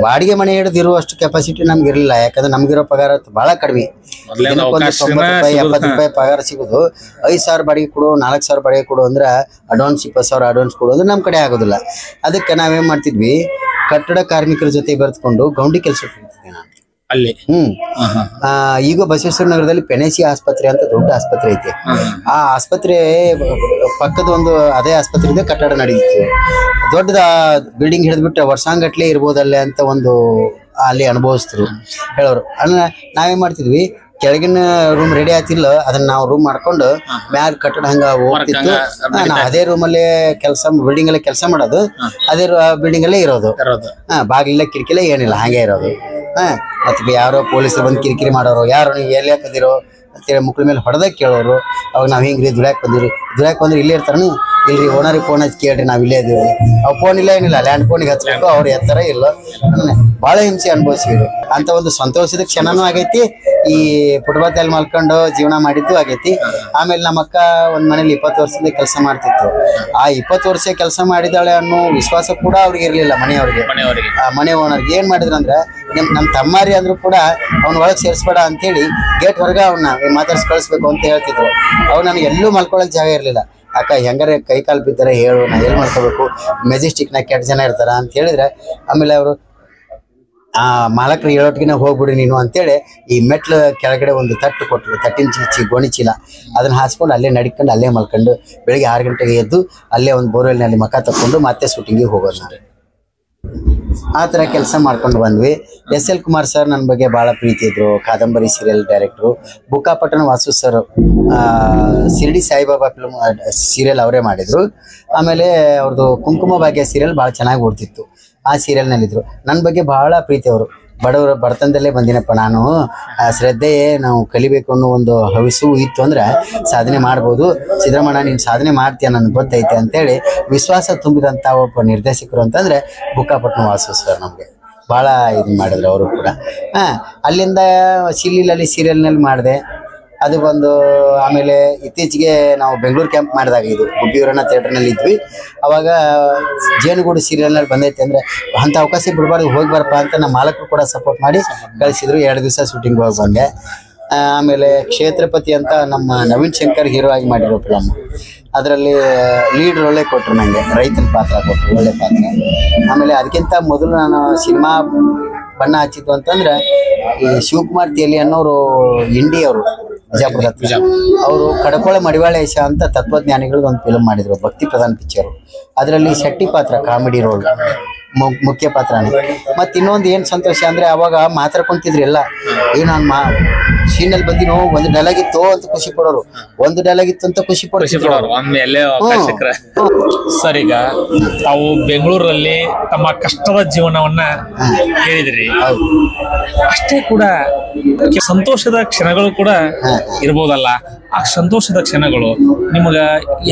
ಬಾಡಿಗೆ ಮನೆ ಹಿಡಿದಿರುವಷ್ಟು ಕೆಪಾಸಿಟಿ ನಮ್ಗೆ ಇರಲಿಲ್ಲ. ಯಾಕಂದ್ರೆ ನಮ್ಗಿರೋ ಪಗಾರ ಬಹಳ ಕಡಿಮೆ. ದಿನಕ್ಕೊಂದು 90 ರೂಪಾಯಿ 70 ರೂಪಾಯಿ ಪಗಾರ ಸಿಗೋದು. 5,000 ಬಾಡಿಗೆ ಕೊಡು, 4,000 ಬಾಡಿಗೆ ಕೊಡು ಅಂದ್ರೆ ಅಡ್ವಾನ್ಸ್ 20,000 ಅಡ್ವಾನ್ಸ್ ಕೊಡು ಅಂದ್ರೆ ನಮ್ಮ ಕಡೆ ಆಗೋದಿಲ್ಲ. ಅದಕ್ಕೆ ನಾವೇನ್ ಮಾಡ್ತಿದ್ವಿ, ಕಟ್ಟಡ ಕಾರ್ಮಿಕರ ಜೊತೆ ಬೆರೆತ್ಕೊಂಡು ಗೌಂಡಿ ಕೆಲಸ ಮಾಡ್ತಿದ್ವಿ ನಾನು ಅಲ್ಲಿ. ಈಗ ಬಸವೇಶ್ವರ ನಗರದಲ್ಲಿ ಪೆನೆಸಿ ಆಸ್ಪತ್ರೆ ಅಂತ ದೊಡ್ಡ ಆಸ್ಪತ್ರೆ ಐತಿ. ಆ ಆಸ್ಪತ್ರೆ ಪಕ್ಕದ ಒಂದು ಅದೇ ಆಸ್ಪತ್ರೆಯಿಂದ ಕಟ್ಟಡ ನಡೀತಿತ್ತು. ದೊಡ್ಡದ ಬಿಲ್ಡಿಂಗ್ ಹಿಡಿದ್ಬಿಟ್ರೆ ವರ್ಷಾಂಗಟ್ಲೆ ಇರ್ಬೋದಲ್ಲೇ ಅಂತ ಒಂದು ಅಲ್ಲಿ ಅನುಭವಿಸ್ತರು ಹೇಳೋರು. ಅಂದ್ರೆ ನಾವೇನ್ ಮಾಡ್ತಿದ್ವಿ, ಕೆಳಗಿನ ರೂಮ್ ರೆಡಿ ಆಯ್ತಿಲ್ಲ, ಅದನ್ನ ನಾವು ರೂಮ್ ಮಾಡ್ಕೊಂಡು ಮ್ಯಾಲ ಕಟ್ಟಡ ಹಂಗ ಹೋಗ್ತಿತ್ತು. ಅದೇ ರೂಮಲ್ಲೇ ಕೆಲಸ, ಬಿಲ್ಡಿಂಗ್ ಅಲ್ಲೇ ಕೆಲಸ ಮಾಡೋದು, ಅದೇ ಬಿಲ್ಡಿಂಗ್ ಅಲ್ಲೇ ಇರೋದು. ಬಾಗಿಲಿಲ್ಲ ಕಿಟಕಿಲ್ಲ ಏನಿಲ್ಲ, ಹಾಗೆ ಇರೋದು. ಮತ್ತೆ ಯಾರೋ ಪೊಲೀಸರು ಬಂದು ಕಿರಿಕಿರಿ ಮಾಡೋರು, ಯಾರು ನೀವು ಎಲ್ಲಿ ಹಾಕದಿರೋ ಅಂತೇಳಿ ಮುಕ್ಳ ಮೇಲೆ ಹೊಡೆದ ಕೇಳೋರು. ಅವಾಗ ನಾವ್ ಹಿಂಗ್ರಿ ದುಡ್ಯಾಕ್ ಬಂದ್ರೆ ಇಲ್ಲೇ ಇರ್ತಾರ, ಇಲ್ರಿ ಓನರಿಗೆ ಫೋನ್ ಹಚ್ಚಿ ಕೇಳ್ರಿ ನಾವ್ ಇಲ್ಲೇ ಇದೀವಿ. ಅವ್ ಫೋನ್ ಇಲ್ಲ ಏನಿಲ್ಲ, ಲ್ಯಾಂಡ್ ಫೋನಿಗೆ ಹಚ್ಬೇಕು, ಅವ್ರು ಎತ್ತರ ಇಲ್ಲ. ಬಹಳ ಹಿಂಸೆ ಅನುಭವಿಸಿದ್ರು. ಅಂತ ಒಂದು ಸಂತೋಷದ ಕ್ಷಣನೂ ಆಗೈತಿ. ಈ ಫುಟ್ಬಾಲ್ ಮಲ್ಕೊಂಡು ಜೀವನ ಮಾಡಿದ್ದು ಆಗೈತಿ. ಆಮೇಲೆ ನಮ್ಮ ಅಕ್ಕ ಒಂದ್ ಮನೇಲಿ 20 ವರ್ಷದಿಂದ ಕೆಲಸ ಮಾಡ್ತಿತ್ತು. ಆ 20 ವರ್ಷ ಕೆಲಸ ಮಾಡಿದಾಳೆ ಅನ್ನೋ ವಿಶ್ವಾಸ ಕೂಡ ಅವ್ರಿಗೆ ಇರ್ಲಿಲ್ಲ ಮನೆಯವ್ರಿಗೆ. ಆ ಮನೆ ಓನರ್ಗೆ ಏನ್ ಮಾಡಿದ್ರು ಅಂದ್ರೆ, ನಮ್ ತಮ್ಮಾರಿ ಅಂದ್ರು ಕೂಡ ಅವ್ನ ಒಳಗ್ ಸೇರ್ಸ್ಬೇಡ ಅಂತೇಳಿ ಗೇಟ್ ಹೊರಗ ಅವ್ನ ಮಾತಾಡ್ಸಿ ಕಳಿಸ್ಬೇಕು ಅಂತ ಹೇಳ್ತಿದ್ರು. ಅವ್ರು ನನಗೆ ಎಲ್ಲೂ ಮಲ್ಕೊಳಕ್ ಜಾಗ ಇರ್ಲಿಲ್ಲ. ಅಕ್ಕ ಹೆಂಗಾರೆ ಕೈ ಕಾಲು ಬಿದ್ದರೆ ಹೇಳು, ನಾ ಎಲ್ಲಿ ಮಾಡ್ಕೋಬೇಕು, ಮೆಜೆಸ್ಟಿಕ್ನಾಗ ಕೆಟ್ಟ ಜನ ಇರ್ತಾರ ಅಂತ ಹೇಳಿದ್ರೆ, ಆಮೇಲೆ ಅವರು ಮಾಲಕರು ಹೇಳೋಟ್ಗಿನ ಹೋಗ್ಬಿಡಿ ನೀನು ಅಂತೇಳಿ ಈ ಮೆಟ್ಲು ಕೆಳಗಡೆ ಒಂದು ತಟ್ಟು ಕೊಟ್ಟರು, ತಟ್ಟಿನ ಗೋಣಿ ಚೀಲ, ಅದನ್ನ ಹಾಸ್ಕೊಂಡು ಅಲ್ಲೇ ನಡ್ಕೊಂಡು ಅಲ್ಲೇ ಮಲ್ಕೊಂಡು ಬೆಳಿಗ್ಗೆ 6 ಗಂಟೆಗೆ ಎದ್ದು ಅಲ್ಲೇ ಒಂದು ಬೋರ್ವೆಲ್ನಲ್ಲಿ ಮಕ ತಕ್ಕೊಂಡು ಮತ್ತೆ ಶೂಟಿಂಗಿಗೆ ಹೋಗೋದು. ನಾವು ಆ ಥರ ಕೆಲಸ ಮಾಡ್ಕೊಂಡು ಬಂದ್ವಿ. SL ಕುಮಾರ್ ಸರ್ ನನ್ನ ಬಗ್ಗೆ ಭಾಳ ಪ್ರೀತಿ ಇದ್ರು. ಕಾದಂಬರಿ ಸೀರಿಯಲ್ ಡೈರೆಕ್ಟ್ರು. Bukkapattana Vasu sir Shirdi Saibaba film serial ಅವರೇ ಮಾಡಿದ್ರು. ಆಮೇಲೆ ಅವ್ರದ್ದು ಕುಂಕುಮ ಭಾಗ್ಯ ಸೀರಿಯಲ್ ಭಾಳ ಚೆನ್ನಾಗಿ ಓಡ್ತಿತ್ತು. ಆ ಸೀರಿಯಲ್ನಲ್ಲಿದ್ದರು. ನನ್ನ ಬಗ್ಗೆ ಭಾಳ ಪ್ರೀತಿ ಅವರು. ಬಡತನದಲ್ಲೇ ಬಂದಿನಪ್ಪ ನಾನು, ಶ್ರದ್ಧೆ ನಾವು ಕಲಿಬೇಕು ಅನ್ನೋ ಒಂದು ಹವಿಸು ಇತ್ತು ಅಂದ್ರೆ ಸಾಧನೆ ಮಾಡ್ಬೋದು. ಸಿದ್ದರಾಮಣ್ಣ ನೀನು ಸಾಧನೆ ಮಾಡ್ತೀಯ, ನನಗೆ ಗೊತ್ತೈತೆ ಅಂತೇಳಿ ವಿಶ್ವಾಸ ತುಂಬಿದಂಥ ಒಬ್ಬ ನಿರ್ದೇಶಕರು ಅಂತಂದರೆ ಬುಕ್ಕಾಪಟ್ಟಣ ವಾಸು ಸರ್ ನಮಗೆ ಭಾಳ ಇದು ಮಾಡಿದ್ರು ಅವರು ಕೂಡ. ಅಲ್ಲಿಂದ ಶಿಲ್ಲಿಲಲ್ಲಿ ಸೀರಿಯಲ್ನಲ್ಲಿ ಮಾಡಿದೆ. ಅದು ಬಂದು ಆಮೇಲೆ ಇತ್ತೀಚೆಗೆ ನಾವು ಬೆಂಗಳೂರು ಕ್ಯಾಂಪ್ ಮಾಡಿದಾಗ ಇದು ಗುಬ್ಬಿಯವರನ್ನ ಥಿಯೇಟರ್ನಲ್ಲಿ ಇದ್ವಿ. ಅವಾಗ ಜೇನುಗೂಡು ಸೀರಿಯಲ್ನಲ್ಲಿ ಬಂದೈತೆ ಅಂದರೆ ಅಂಥ ಅವಕಾಶ ಬಿಡಬಾರ್ದು, ಹೋಗಿ ಬರಪ್ಪ ಅಂತ ನಮ್ಮ ಮಾಲಕರು ಕೂಡ ಸಪೋರ್ಟ್ ಮಾಡಿ ಕಳಿಸಿದ್ರು. 2 ದಿವಸ ಶೂಟಿಂಗ್ ಹೋಗಿ ಬಂದೆ. ಆಮೇಲೆ ಕ್ಷೇತ್ರಪತಿ ಅಂತ ನಮ್ಮ ನವೀನ್ ಶಂಕರ್ ಹೀರೋ ಆಗಿ ಮಾಡಿರೋ ಫಿಲಮ್, ಅದರಲ್ಲಿ ಲೀಡ್ ರೋಲೇ ಕೊಟ್ಟರು ನನಗೆ, ರೈತನ ಪಾತ್ರ ಕೊಟ್ಟರು, ಒಳ್ಳೆ ಪಾತ್ರ. ಆಮೇಲೆ ಅದಕ್ಕಿಂತ ಮೊದಲು ನಾನು ಸಿನಿಮಾ ಬಣ್ಣ ಹಚ್ಚಿದ್ದು ಅಂತಂದ್ರೆ ಈ ಶಿವಕುಮಾರ್ ತೇಲಿ ಅನ್ನೋರು ಇಂಡಿ ಅವರು ಬಿಜಾಪುರದ ಅವರು ಕಡಕೋಳ ಮಡಿವಾಳೇಶ ಅಂತ ತತ್ವಜ್ಞಾನಿಗಳದ್ದು ಒಂದು ಫಿಲ್ಮ್ ಮಾಡಿದ್ರು, ಭಕ್ತಿ ಪ್ರಧಾನ ಪಿಕ್ಚರು. ಅದರಲ್ಲಿ ಶೆಟ್ಟಿ ಪಾತ್ರ ಕಾಮಿಡಿ ರೋಲ್, ಮುಖ್ಯ ಪಾತ್ರನೇ. ಮತ್ತು ಇನ್ನೊಂದು ಏನು ಸಂತೋಷ ಅಂದರೆ ಅವಾಗ ಮಾತಾಡ್ಕೊಂತಿದ್ರು ಎಲ್ಲ. ಏನು ನಾನು ಸೀನಲ್ಲಿ ಬಂದಿನೋ, ಒಂದು ಡೈಲಾಗ್ ಇತ್ತು ಅಂತ ಖುಷಿ ಪಡೋರು, ಒಂದು ಡೈಲಾಗ್ ಇತ್ತು ಅಂತ ಖುಷಿ ಪಡೋರು. ಸರ್, ಈಗ ತಾವು ಬೆಂಗಳೂರಲ್ಲಿ ತಮ್ಮ ಕಷ್ಟದ ಜೀವನವನ್ನ ಹೇಳಿದ್ರಿ, ಅಷ್ಟೇ ಕೂಡ ಸಂತೋಷದ ಕ್ಷಣಗಳು ಕೂಡ ಇರ್ಬೋದಲ್ಲ. ಆ ಸಂತೋಷದ ಕ್ಷಣಗಳು ನಿಮಗ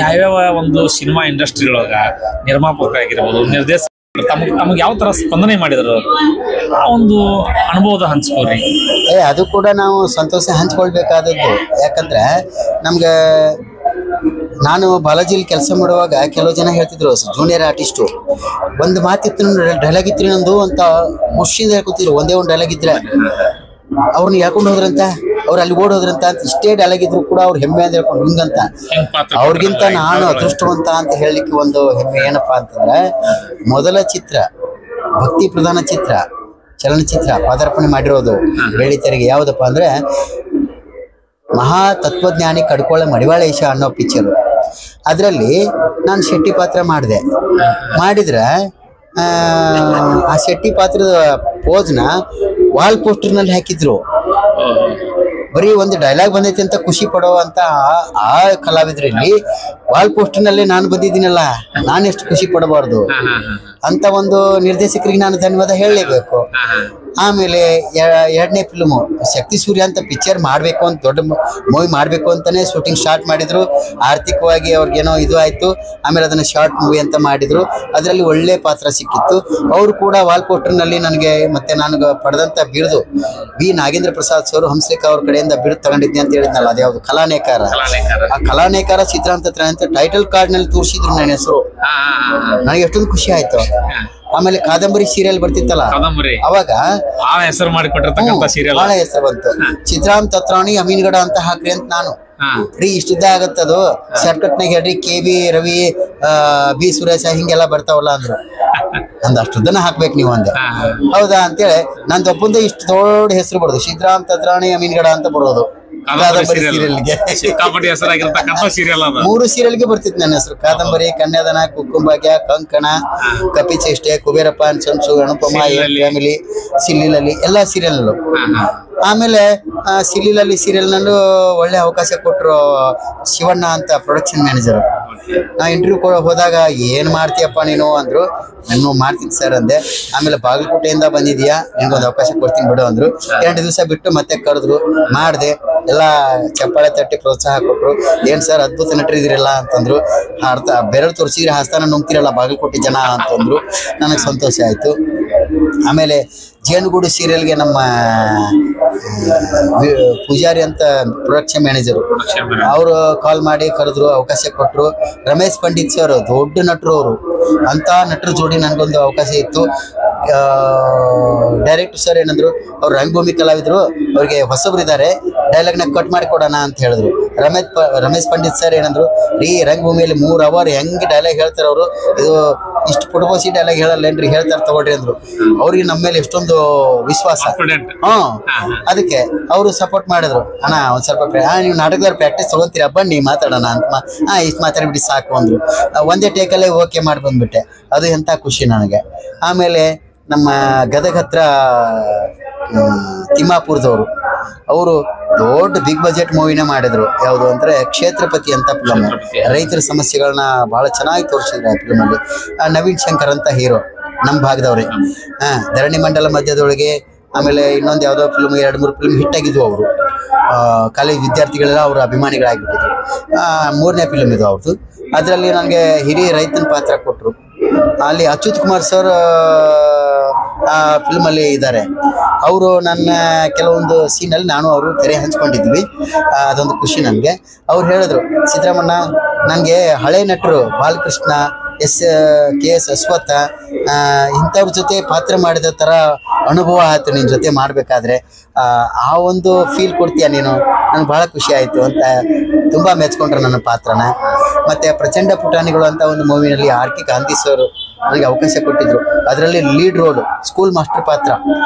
ಯಾವ್ಯಾವ ಒಂದು ಸಿನಿಮಾ ಇಂಡಸ್ಟ್ರಿಯೊಳಗ ನಿರ್ಮಾಪಕರಾಗಿರ್ಬೋದು, ನಿರ್ದೇಶಕ ತಮಗೆ ಯಾವ ತರ ಸ್ಪಂದನೆ ಮಾಡಿದ್ರು, ಆ ಒಂದು ಅನುಭವದ ಹಂಚ್ಕೋರಿ. ಅದು ಕೂಡ ನಾವು ಸಂತೋಷ ಹಂಚ್ಕೊಳ್ಬೇಕಾದದ್ದು. ಯಾಕಂದ್ರೆ ನಮ್ಗೆ ನಾನು ಬಾಲಾಜಿಲಿ ಕೆಲಸ ಮಾಡುವಾಗ ಕೆಲವು ಜನ ಹೇಳ್ತಿದ್ರು, ಜೂನಿಯರ್ ಆರ್ಟಿಸ್ಟು, ಒಂದು ಮಾತಿತ್ತು ಡೈಲಾಗ್ ಇತ್ತು ನಂದು ಅಂತ ಖುಷಿಯಿಂದ ಹೇಳ್ಕೊತಿದ್ರು. ಒಂದೇ ಒಂದು ಡೈಲಾಗ್ ಇದ್ರೆ ಅವ್ರನ್ನ ಹೇಳ್ಕೊಂಡು ಹೋದ್ರಂತ, ಅವ್ರು ಅಲ್ಲಿ ಓಡೋದ್ರಂತ ಅಂತ ಇಷ್ಟೇ ಡೈಲಾಗ್ ಇದ್ರು ಕೂಡ ಅವ್ರು ಹೆಮ್ಮೆ ಅಂತ ಹೇಳ್ಕೊಂಡು ಹಿಂಗಂತ. ಅವ್ರಿಗಿಂತ ನಾನು ಅದೃಷ್ಟವಂತ ಅಂತ ಹೇಳಲಿಕ್ಕೆ ಒಂದು ಹೆಮ್ಮೆ ಏನಪ್ಪಾ ಅಂತಂದ್ರೆ, ಮೊದಲ ಚಿತ್ರ ಭಕ್ತಿ ಪ್ರಧಾನ ಚಿತ್ರ ಚಲನಚಿತ್ರ ಪಾದಾರ್ಪಣೆ ಮಾಡಿರೋದು ಬೆಳ್ಳಿತೆರೆಗೆ ಯಾವುದಪ್ಪ ಅಂದ್ರೆ ಮಹಾ ತತ್ವಜ್ಞಾನಿ ಕಡ್ಕೊಳ್ಳ ಮಡಿವಾಳೇಶ ಅನ್ನೋ ಪಿಕ್ಚರು. ಅದರಲ್ಲಿ ನಾನು ಶೆಟ್ಟಿ ಪಾತ್ರ ಮಾಡಿದ್ರೆ ಆ ಶೆಟ್ಟಿ ಪಾತ್ರದ ಪೋಸ್ನ ವಾಲ್ ಪೋಸ್ಟರ್ನಲ್ಲಿ ಹಾಕಿದ್ರು. ಬರೀ ಒಂದು ಡೈಲಾಗ್ ಬಂದೈತಿ ಅಂತ ಖುಷಿ ಪಡೋ ಅಂತ ಆ ಕಲಾವಿದರಲ್ಲಿ ವಾಲ್ ಪೋಸ್ಟರ್ನಲ್ಲೇ ನಾನು ಬಂದಿದ್ದೀನಲ್ಲ, ನಾನು ಎಷ್ಟು ಖುಷಿ ಪಡಬಾರ್ದು ಅಂತ ಒಂದು ನಿರ್ದೇಶಕರಿಗೆ ನಾನು ಧನ್ಯವಾದ ಹೇಳಲೇಬೇಕು. ಆಮೇಲೆ 2ನೇ ಫಿಲ್ಮು ಶಕ್ತಿ ಸೂರ್ಯ ಅಂತ ಪಿಕ್ಚರ್ ಮಾಡಬೇಕು ಅಂತ, ದೊಡ್ಡ ಮೂವಿ ಮಾಡಬೇಕು ಅಂತಾನೆ ಶೂಟಿಂಗ್ ಸ್ಟಾರ್ಟ್ ಮಾಡಿದ್ರು. ಆರ್ಥಿಕವಾಗಿ ಅವ್ರಿಗೇನೋ ಇದು ಆಯಿತು. ಆಮೇಲೆ ಅದನ್ನು ಶಾರ್ಟ್ ಮೂವಿ ಅಂತ ಮಾಡಿದ್ರು. ಅದರಲ್ಲಿ ಒಳ್ಳೆ ಪಾತ್ರ ಸಿಕ್ಕಿತ್ತು. ಅವರು ಕೂಡ ವಾಲ್ ಪೋಸ್ಟರ್ನಲ್ಲಿ ನನಗೆ ಮತ್ತೆ ನಾನು ಪಡೆದಂಥ ಬಿರುದು ವಿ ನಾಗೇಂದ್ರ ಪ್ರಸಾದ್ ಸರ್ ಹಂಸಲೇಖ ಅವ್ರ ಕಡೆಯಿಂದ ಬಿರುದು ತಗೊಂಡಿದ್ದೆ ಅಂತ ಹೇಳಿದ್ನಲ್ಲ, ಅದ್ಯಾವುದು ಕಲಾನೇಕಾರ. ಆ ಕಲಾನೇಕಾರ ಚಿತ್ರಾಂತತ್ರ ಅಂತ ಅಂತ ಟೈಟಲ್ ಕಾರ್ಡ್ ನಲ್ಲಿ ತೋರಿಸಿದ್ರು ನನ್ನ ಹೆಸರು. ನನಗೆ ಎಷ್ಟೊಂದು ಖುಷಿ ಆಯ್ತು. ಆಮೇಲೆ ಕಾದಂಬರಿ ಸೀರಿಯಲ್ ಬರ್ತಿತ್ತಲ್ಲ ಅವಾಗ ಬಹಳ ಹೆಸರು ಮಾಡಿಕೊಟ್ಟಿರ್ತಕ್ಕಂಥ ಸೀರಿಯಲ್, ಬಹಳ ಹೆಸರು ಬಂತು. ಚಿತ್ರಾಮ್ ತತ್ರಾಣಿ ಅಮೀನ್ಗಡ ಅಂತ ಹಾಕ್ರಿ ಅಂತ ನಾನು ರೀ ಇಷ್ಟುದ್ದ ಆಗತ್ತದು ಶಾರ್ಟ್ಕಟ್ ನಾಗ ಹೇಳ್ರಿ KB ರವಿ B ಸುರೇಶ ಹಿಂಗೆಲ್ಲ ಬರ್ತಾವಲ್ಲ ಅಂದ್ರು. ನಂದು ಅಷ್ಟುದ್ದನ ಹಾಕ್ಬೇಕು ನೀವು ಅಂದೆ. ಹೌದಾ ಅಂತೇಳಿ ನಂದು ಒಬ್ಬಂದ ಇಷ್ಟು ದೊಡ್ಡ ಹೆಸರು ಬರೋದು ಸಿದ್ರಾಮ್ ತತ್ರಾಣಿ ಅಮೀನ್ಗಡ ಅಂತ ಬರೋದು. ಕಾದಂಬರಿ ಸೀರಿಯಲ್ಗೆ ಮೂರು ಸೀರಿಯಲ್ಗೆ ಬರ್ತಿತ್ತು ನನ್ನ ಹೆಸರು. ಕಾದಂಬರಿ, ಕನ್ಯಾದಾನ, ಕುಕ್ಕುಂಭಾಗ್ಯ, ಕಂಕಣ, ಕಪಿಚೇಷ್ಟೆ, Kuberappa and sons, Anupama, family, ಸಿಲ್ಲಿಲಲ್ಲಿ ಎಲ್ಲಾ ಸೀರಿಯಲ್. ಆಮೇಲೆ ಸಿಲ್ಲಿಲಲ್ಲಿ ಸೀರಿಯಲ್ ನಲ್ಲೂ ಒಳ್ಳೆ ಅವಕಾಶ ಕೊಟ್ಟರು ಶಿವಣ್ಣ ಅಂತ ಪ್ರೊಡಕ್ಷನ್ ಮ್ಯಾನೇಜರ್. ನಾ ಇಂಟರ್ವ್ಯೂ ಹೋದಾಗ ಏನ್ ಮಾಡ್ತೀಯಪ್ಪ ನೀನು ಅಂದ್ರು. ನಾನು ಮಾಡ್ತೀನಿ ಸರ್ ಅಂದೆ. ಆಮೇಲೆ ಬಾಗಲಕೋಟೆಯಿಂದ ಬಂದಿದ್ಯಾ, ನಿನ್ಗೊಂದು ಅವಕಾಶ ಕೊಡ್ತೀನಿ ಬಿಡು ಅಂದ್ರು. 2 ದಿವಸ ಬಿಟ್ಟು ಮತ್ತೆ ಕರೆದ್ರು, ಮಾಡಿದೆ. ಎಲ್ಲ ಚಪ್ಪಾಳೆ ತಟ್ಟಿ ಪ್ರೋತ್ಸಾಹ ಕೊಟ್ರು. ಏನ್ ಸರ್ ಅದ್ಭುತ ನಟರಿದಿರಲ್ಲ ಅಂತಂದ್ರು. ಬೆರಳು ತೋರಿಸಿದ್ರೆ ಹಸ್ತಾನ ನುಂಗ್ತಿರಲ್ಲ ಬಾಗಲಕೋಟೆ ಜನ ಅಂತಂದ್ರು. ನನಗೆ ಸಂತೋಷ ಆಯ್ತು. ಆಮೇಲೆ ಜೇನುಗೂಡು ಸೀರಿಯಲ್ಗೆ ನಮ್ಮ ಪೂಜಾರಿ ಅಂತ ಪ್ರೊಡಕ್ಷನ್ ಮ್ಯಾನೇಜರು ಅವರು ಕಾಲ್ ಮಾಡಿ ಕರೆದ್ರು, ಅವಕಾಶ ಕೊಟ್ಟರು. ರಮೇಶ್ ಪಂಡಿತ್ ಸರ್ ದೊಡ್ಡ ನಟರು ಅವರು. ಅಂತ ನಟರ ಜೋಡಿ ನನಗೊಂದು ಅವಕಾಶ ಇತ್ತು. ಡೈರೆಕ್ಟರ್ ಸರ್ ಏನಂದ್ರು, ಅವ್ರು ರಂಗಭೂಮಿ ಕಲಾವಿದರು, ಅವ್ರಿಗೆ ಹೊಸಬ್ರಿದ್ದಾರೆ, ಡೈಲಾಗ್ನ ಕಟ್ ಮಾಡಿ ಕೊಡೋಣ ಅಂತ ಹೇಳಿದ್ರು. ರಮೇಶ್ ಪಂಡಿತ್ ಸರ್ ಏನಂದ್ರು, ರೀ ರಂಗಭೂಮಿಯಲ್ಲಿ 3 ಅವರ್ ಹೆಂಗೆ ಡೈಲಾಗ್ ಹೇಳ್ತಾರೆ ಅವರು, ಇದು ಇಷ್ಟು ಪುಟಬೋಸಿ ಡೈಲಾಗ್ ಹೇಳಲ್ಲೇನ್ರಿ, ಹೇಳ್ತಾರೆ ತಗೊಳ್ರಿ ಅಂದ್ರು. ಅವ್ರಿಗೆ ನಮ್ಮ ಮೇಲೆ ಎಷ್ಟೊಂದು ವಿಶ್ವಾಸ. ಅದಕ್ಕೆ ಅವರು ಸಪೋರ್ಟ್ ಮಾಡಿದ್ರು. ಅಣ್ಣ ಒಂದ್ ಸ್ವಲ್ಪ ನೀವು ನಾಟಕದವ್ರು ಪ್ರಾಕ್ಟೀಸ್ ತಗೊಂತೀರಾ ಬನ್ನಿ ಮಾತಾಡೋಣ ಅಂತ. ಇಷ್ಟು ಮಾತಾಡ್ಬಿಟ್ಟು ಸಾಕು ಅಂದ್ರು. ಒಂದೇ ಟೇಕಲ್ಲೇ ಓಕೆ ಮಾಡಿ ಬಂದ್ಬಿಟ್ಟೆ. ಅದು ಎಂತ ಖುಷಿ ನನಗೆ. ಆಮೇಲೆ ನಮ್ಮ ಗದಗ ಹತ್ರ ತಿಮ್ಮಾಪುರದವರು, ಅವರು ದೊಡ್ಡ ಬಿಗ್ ಬಜೆಟ್ ಮೂವಿನೇ ಮಾಡಿದ್ರು. ಯಾವುದು ಅಂದ್ರೆ ಕ್ಷೇತ್ರಪತಿ ಅಂತ ಫಿಲಮ್. ರೈತರ ಸಮಸ್ಯೆಗಳನ್ನ ಬಹಳ ಚೆನ್ನಾಗಿ ತೋರಿಸಿದ್ರು ಆ ಫಿಲಮ್ ಅಲ್ಲಿ. ನವೀನ್ ಶಂಕರ್ ಅಂತ ಹೀರೋ, ನಮ್ಮ ಭಾಗದವ್ರೆ. ಧರಣಿ ಮಂಡಲ ಮಧ್ಯದೊಳಗೆ. ಆಮೇಲೆ ಇನ್ನೊಂದು ಯಾವುದೋ ಫಿಲ್ಮ್ 2-3 ಫಿಲ್ಮ್ ಹಿಟ್ ಆಗಿದ್ವು. ಅವರು ಕಾಲೇಜ್ ವಿದ್ಯಾರ್ಥಿಗಳೆಲ್ಲ ಅವ್ರ ಅಭಿಮಾನಿಗಳಾಗಿಬಿಟ್ಟಿದ್ರು. 3ನೇ ಫಿಲ್ಮ್ ಇದು ಅವ್ರದ್ದು. ಅದರಲ್ಲಿ ನನಗೆ ಹಿರಿಯ ರೈತನ ಪಾತ್ರ ಕೊಟ್ಟರು. ಅಲ್ಲಿ ಅಚ್ಯುತ್ ಕುಮಾರ್ ಸರ್ ಆ ಫಿಲ್ಮಲ್ಲಿ ಇದ್ದಾರೆ. ಅವರು ನನ್ನ ಕೆಲವೊಂದು ಸೀನಲ್ಲಿ ನಾನು ಅವರು ತೆರೆ ಹಂಚ್ಕೊಂಡಿದ್ವಿ. ಅದೊಂದು ಖುಷಿ ನನಗೆ. ಅವ್ರು ಹೇಳಿದ್ರು, ಸಿದ್ದರಾಮಣ್ಣ ನನಗೆ ಹಳೆ ನಟರು ಬಾಲಕೃಷ್ಣ, KS ಅಶ್ವತ್ಥ ಇಂಥವ್ರ ಜೊತೆ ಪಾತ್ರ ಮಾಡಿದ ಥರ ಅನುಭವ ಆಯ್ತು ನಿನ್ನ ಜೊತೆ ಮಾಡಬೇಕಾದ್ರೆ. ಆ ಒಂದು ಫೀಲ್ ಕೊಡ್ತೀಯ ನೀನು, ನನಗೆ ಭಾಳ ಖುಷಿ ಆಯಿತು ಅಂತ ತುಂಬ ಮೆಚ್ಕೊಂಡ್ರು ನನ್ನ ಪಾತ್ರನ. ಮತ್ತು ಪ್ರಚಂಡ ಪುಟಾಣಿಗಳು ಅಂತ ಒಂದು ಮೂವಿನಲ್ಲಿ RK ಗಾಂಧಿ ಸರ್ ನನಗೆ ಅವಕಾಶ ಕೊಟ್ಟಿದ್ರು. ಅದರಲ್ಲಿ ಲೀಡ್ ರೋಲು, ಸ್ಕೂಲ್ ಮಾಸ್ಟರ್ ಪಾತ್ರ.